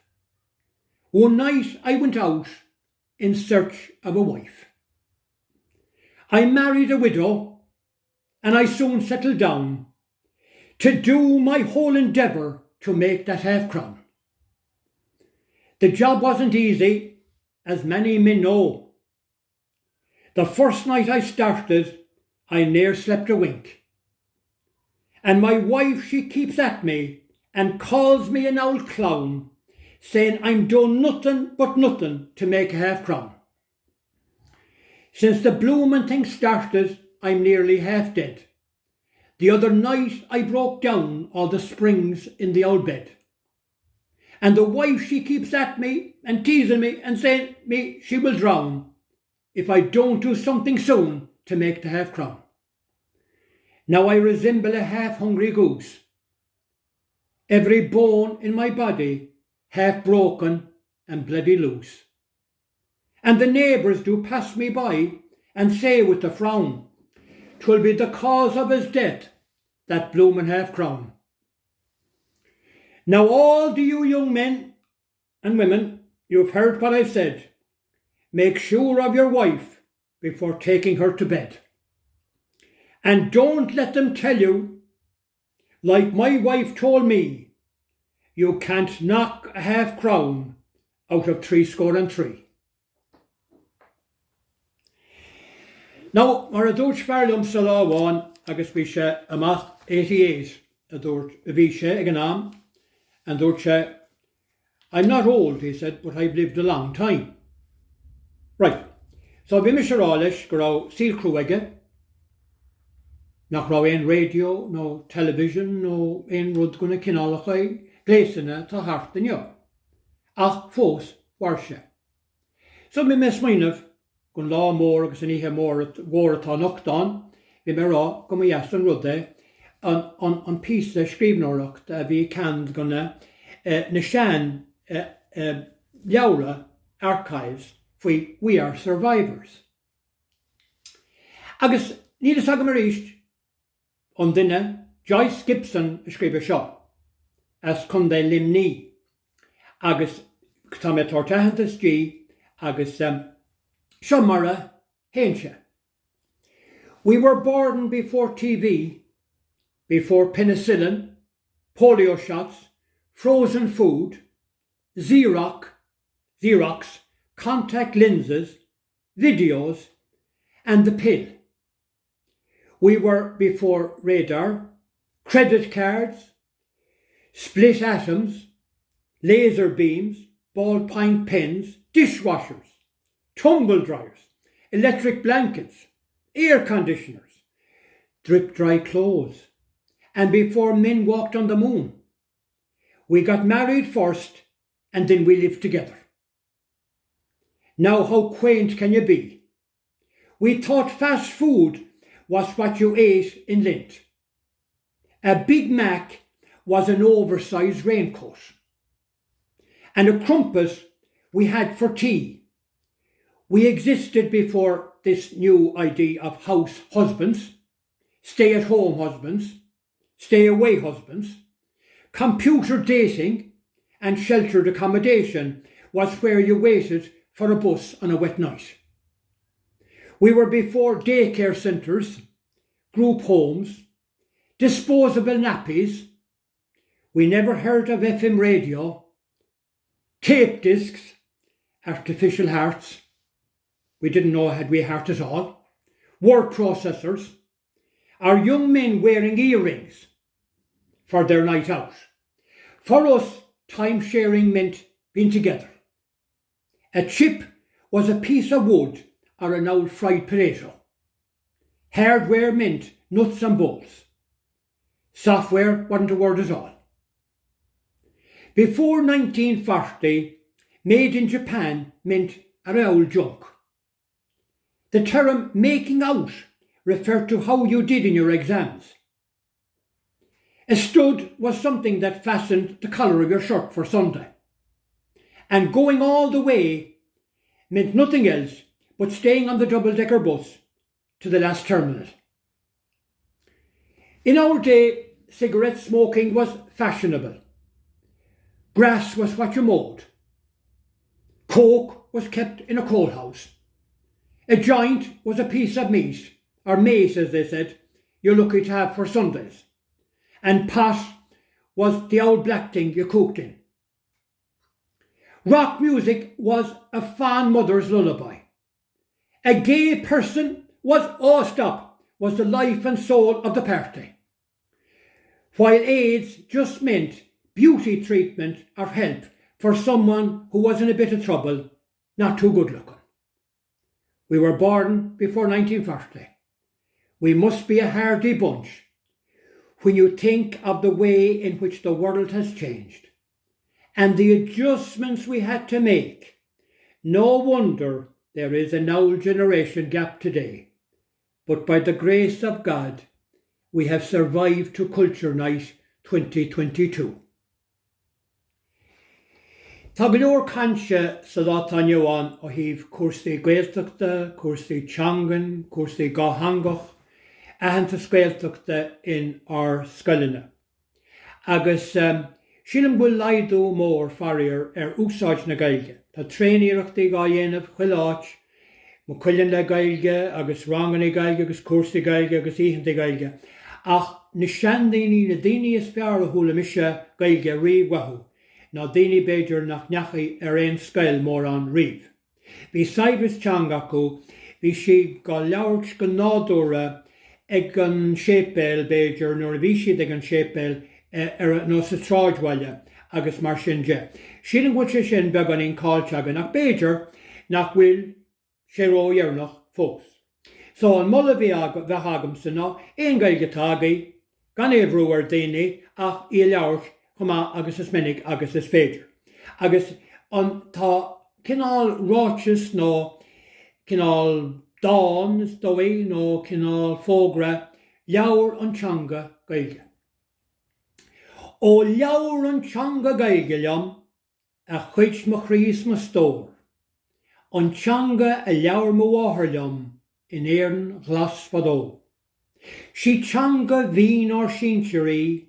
One night I went out in search of a wife. I married a widow and I soon settled down to do my whole endeavour to make that half-crown. The job wasn't easy, as many men know. The first night I started, I ne'er slept a wink. And my wife, she keeps at me and calls me an old clown, saying I'm done nothing but nothing to make a half-crown. Since the blooming thing started, I'm nearly half dead. The other night I broke down all the springs in the old bed. And the wife, she keeps at me and teasing me and saying me she will drown if I don't do something soon to make the half-crown. Now I resemble a half-hungry goose. Every bone in my body half broken and bloody loose. And the neighbours do pass me by and say with a frown, 'Twill be the cause of his death, that bloomin' half-crown. Now all the you young men and women, you've heard what I've said. Make sure of your wife before taking her to bed. And don't let them tell you, like my wife told me, you can't knock a half-crown out of 63. Now, mar a dúirt fearlumm sa lámháin agus bhí sé amach 88 a dúirt a bhí sé ag an am, and dúirt sé, I'm not old, he said, but I've lived a long time. Right, so bhí me sé rá leis go raibh síolcrú aige, nach raibh aon radio, no television, no aon rud gona cineálacha gléisanna tá thart inniu. Ach fós war sé. So bhí me smaoinemh gon lá mór agus an ihe mór atá nochtán, bhí me rá go mo dheas an rud an pís scríbneoireacht a bhí canned gona na sean leabhra archives faoi We Are Survivors. Agus nílas agam mar ríist an duine Joyce Gibson a scríbe seo as chun dé limní agus tá mé tortahantas dí agus seo mara héinse. We were born before TV, before penicillin, polio shots, frozen food, Xerox, contact lenses, videos, and the pill. We were before radar, credit cards, split atoms, laser beams, ballpoint pens, dishwashers, tumble dryers, electric blankets, air conditioners, drip dry clothes, and before men walked on the moon. We got married first and then we lived together. Now how quaint can you be? We thought fast food was what you ate in Lent. A Big Mac was an oversized raincoat. And a crumpet we had for tea. We existed before this new idea of house husbands, stay-at-home husbands, stay-away husbands. Computer dating and sheltered accommodation was where you waited for a bus on a wet night. We were before daycare centres, group homes, disposable nappies. We never heard of FM radio, tape discs, artificial hearts. We didn't know had we a heart at all. Word processors. Our young men wearing earrings for their night out. For us, time sharing meant being together. A chip was a piece of wood or an old fried potato. Hardware meant nuts and bolts. Software wasn't a word at all. Before 1940, made in Japan meant a old junk. The term making out referred to how you did in your exams. A stud was something that fastened the collar of your shirt for Sunday. And going all the way meant nothing else but staying on the double-decker bus to the last terminal. In our day, cigarette smoking was fashionable. Grass was what you mowed. Coke was kept in a coal house. A joint was a piece of meat, or maize as they said, you're lucky to have for Sundays. And pot was the old black thing you cooked in. Rock music was a fond mother's lullaby. A gay person was the life and soul of the party. While AIDS just meant beauty treatment or help for someone who was in a bit of trouble, not too good looking. We were born before 1940. We must be a hardy bunch when you think of the way in which the world has changed and the adjustments we had to make. No wonder there is an old generation gap today, but by the grace of God, we have survived to Culture Night 2022. Tá go leor cainse sa lá tá Johan ó híh cuasaí Ghaeltachta, cuasaí teangain, cuasaí gáthangach, ahananta Scéalta in our scoileanna. Agus sílim bhfuil laidú mór farir úsáid na Gaeilge. Tá tréiníochtaí gá dhéanamh chuiláit, mo Cuilinn le Gaeilge, agus rangan i Gaeilge, agus cuasaí Gaeilge, agus íthanta Gaeilge. Ach na seandaoine na daoine is fearr a thula mise Gaeilge riomhwathú, ná daoine beidir nach neachaí ein scoil mór an riomh. Bhí saibhris teang acu, bhí si go leabhart go nádúra ag an sépéil beidir nuair a bhí siad ag an sépéil nó sa tráidhhaile agus mar sin de. Sin an bhfuil sé sin beag an on cáilte agan nach beidir nach bhfuil sé ró dhearnach fós. So an mulla bhí bheith agam sa ná éon Gaeilge tágaí gan éhrú ar daoine ach í leabhart chumá agus is minic agus is féidir. Agus an tá cinál ráiteas nó cinál dáin is dóí nó cinál fógra leabhar an teanga Gaeilge. Ó leabhar an teanga Gaeilge liom a chuid mo chrís mo stór. An teanga a leabhar mo bháthair liom in éireann glas fadó. Si teanga bhín or sinsearí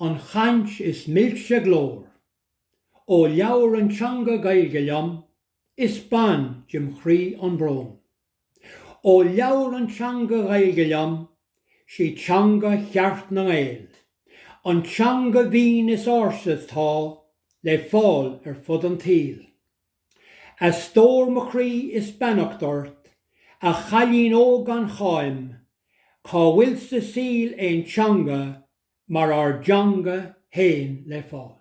an chaint is milse glór. Ó leabhar an teanga Gaeilge liom is ban Jim chrí an brón. Ó leabhar an teanga Gaeilge liom si teanga cheart na Gael. An teanga bhín is ársas tá le fáil ar fud an tíl. A stór mo chrí is beannacht a chalín óg an cháim, cá bhfuil sa síl ein teanga mar ar deanga héin le fáil.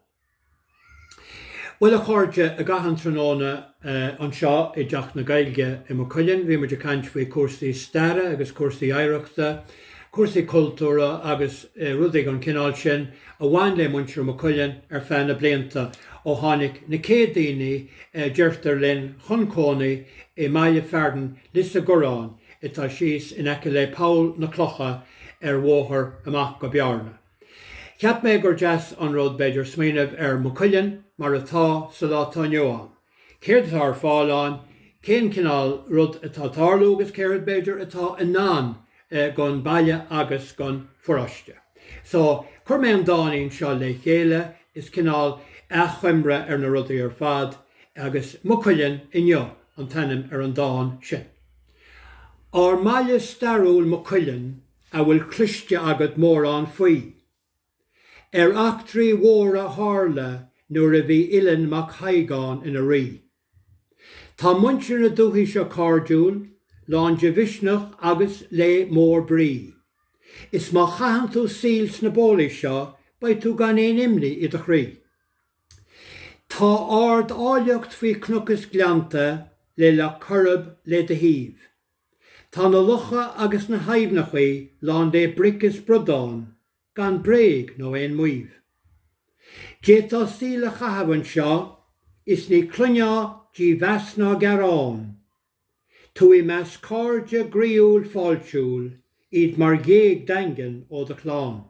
Well a chuirde a gahan tróna an seo I deach na Gaeilge Mhaigh Cuilinn, bhí mar de caint faoi cuasaí staire agus cuasaí oidhreachta, cuasaí cultúra agus rudaigh an cinál sin a bhain le muintir Mhaigh Cuilinn ar feadh na blianta ó tháinig na céad daoine deirtar linn chuncónaí I mbaile feardan lis a gurrán itá síos in aice le Paul na clocha ar mhóthar amach go bearna. Ceap mé gur deas an rud beidir smaoinemh ar Mhaigh Cuilinn mar atá sa lá tá Johan. Céir atá ar fáileáin, cén cinál rud atá tarlú agus céir beidir atá inán gon baile agus gon foráiste. So chuir mé an dánaíonn seo le chéile is cinál a chuimre ar na rudaí ar fad agus Mhaigh Cuilinn inneo an tanim ar an dáin sin. Ar mbaile stairiúil Mhaigh Cuilinn a bhfuil cliste agat mór an faoi. Ar achtraí mhóra hála nuair a bhí Uileann mac Haigeán ina rí. Tá muintir na dúthaí seo cardúil, lán de bhisneach agus le mór brí. Is má chaitham tú síl sna bólaí seo ba tú gan éon imní I do chrí. Tá ard áilleacht faoi cnochas gleanta le curb le de híomh. Tá na lucha agus na haimhnachaí lán de bricas brodáin, gan bréig nó éon muomh. Dé tá síle chahabhain seo is ní clunne dí bheasná garrán. Tú I meas cárde gríúil fáiltiúil iad mar géag dangan ó de chlán.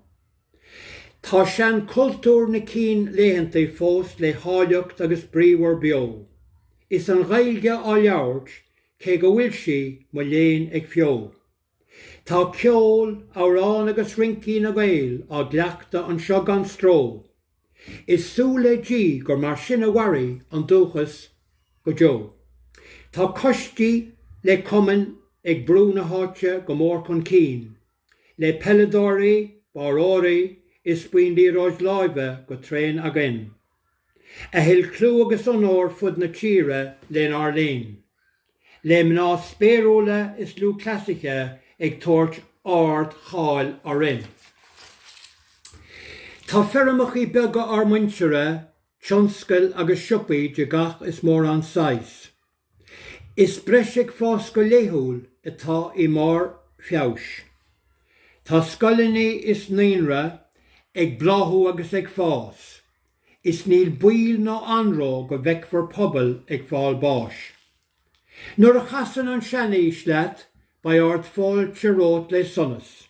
Tá sean chultúir na cín léhantaí fós le háilleacht agus bríomhar beo. Is an Gaeilge á leabhart cé go bhfuil si mo léinn ag feo. Tá ceol, árán agus rincí na Gael á Ghaeltacht an seo gan stró. Is súla dí gur mar sin a bharaí an dúchas go jo. Tá costí le cumann ag brú na háite go mór chun cín. Le peladóirí, baróirí, is buindí ráid láimhe go tréin again. A hill clú agus onóir fud na tíre len álainn. Le mná spéireola is lú clasiche ag tuairt ard cháil a rinn. Tá feramachí bega ar muintere, tionscail agus siupaí de gach is mór an sais. Is breisig fás go léthúil atá I mór feabhs. Tá scoilíní is naonra ag bláthú agus ag fás. Is níl buil ná anrá go bheicear pobal ag fáil báis. Nuair a chasan an seanaís leat ba ard fáil tírót le sonas.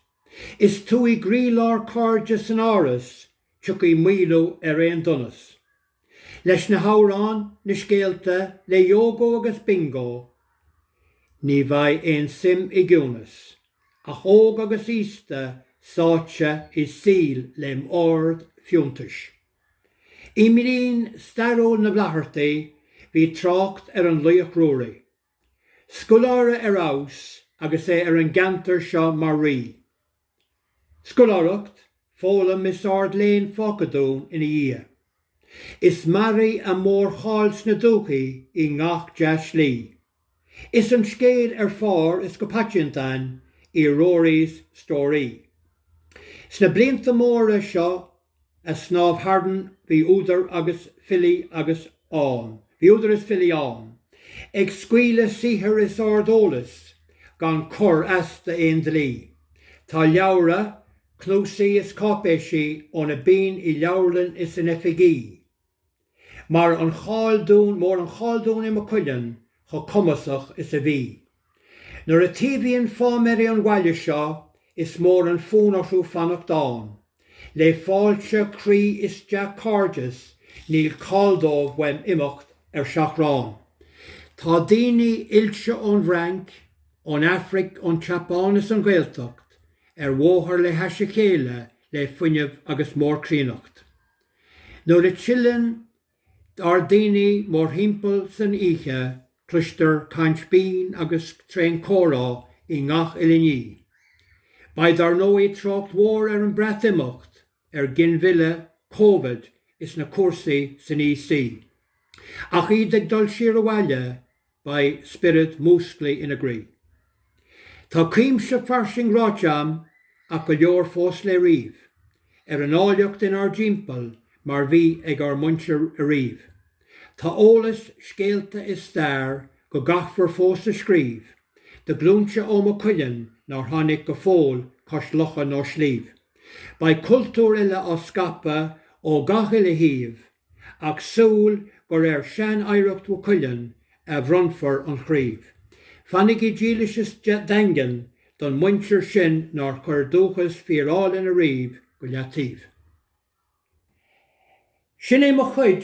Is tú I grílár cáirde san áras tuc I mílú ar éon donas. Leis na hárán na Scéalta le yoga agus bingo, ní bhaid éon sim I gúnas. A thóg agus ísta sáte I síl lem ord fiúntais. I mrín stairiúil na bhleathirtaí bhí trácht ar an luach ruaí. Scoláire ar aus agus é ar an gantar seo mar rí. Scoláireacht fólam is ard léinn fácadún ina dhia. Is marí a mór cháils na dúchaí I ngach de slí. Is an scéal ar fár is go paitiantain I róirís stóraí. Sna blianta móra seo a snáb hardan bhí údar agus fili agus án. Bhí údar is fili án. Ag scuile sihir is ardólas gan cur asta éon dlí. Tá leabhra clúsaí is cápéisi ón a bín I leabharlann is an efigí. Mar an cháildún mór an cháildún Mhaigh Cuilinn cho cumasach is a bhí. Nuair a tíbhíonn fáméirí an bhaile seo is mór an fónarsú fannacht dán. Le fáilte crí is de cárdas níl cáildómh weim imimecht ar seachrán. Tá daoine ilse ón bhranc, ón Afric ón Chapán is an Ghaeltacht, ar mhóthar le heise chéile le fuinneamh agus mór críonacht. Nuair a Chilinn ar daoine mór himpeall san Oíche, cloistear caint bín agus tréin córá I ngach Uillinn. Baid ar nói trácht mhór ar an breat imimecht, ar gin bhile Covid is na cuasaí san EC. Ach iad ag dul siar a bhaile by spirit mostly in agree. Tá cíimse farsing ráiteam ach go leor fós le riamh, ar an áilleacht in ar dtimpeall mar bhí ag ar muintir a riamh. Tá ólas Scéalta is stair go gachfar fós a scríb, de glúnse ó Mhaigh Cuilinn nar tháinig go fóil cos locha nó slíb. By chultúir ile á scapa ó gachaile híomh, ach súil gur ar sean éireacht Mhaigh Cuilinn a bhronfar an chríomh. Fannig I dílis is dangan don muintir sin nar chur dúchas fíorálinn a riamh go leatíomh. Sin é mo chuid,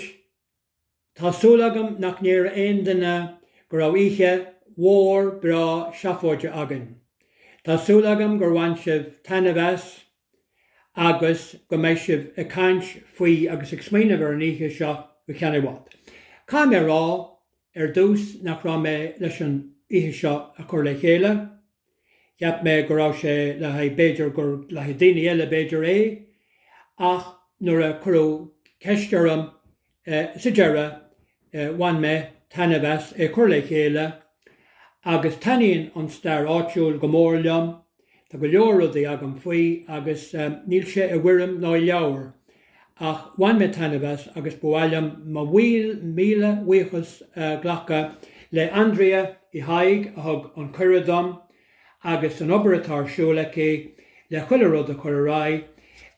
tá súlagam nach níor aon duine gur Oíche mhór bra seafóide agan. Tá súlagam gur bhain sibh tanmheas agus go mbeidh sibh a caint faoi agus ag smaoineamh ar an oíche seo go cheannahád. Cá mé rá ar dús nach rá mé leis an oíche seo a chur le chéile. Ceap mé go raibh sé le beidir gur le daoine eile beidir é, ach nuair a curú ceistearm sa deire bhain mé tanmheas é chur le chéile, agus taíonn an stair áitiúil go mór liom, tá go leor rudaí agam faoi agus níl sé a bhuirim ná leabhar, ach bhain mé tanmheas agus bhuailim má bhuail míle bhuíochas ghlacha le Andrea I Haig a thug an cuireadom agus an obair atá siúla cé le chuile rud a chur ará.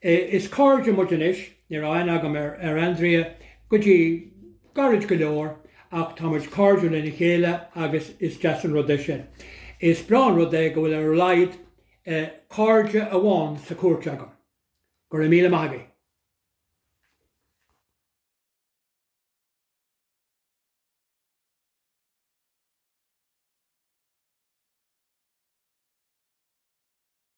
Is cáirde muidinis ní raibh agam ar Andrea go dtí garid go leor, ach tá muid cáirde lena chéile agus is deas an rud é sin. Is brán rud é go bhfuil ar leid cáirde a bháin sa cuairt agam. Gur míle maithagaí.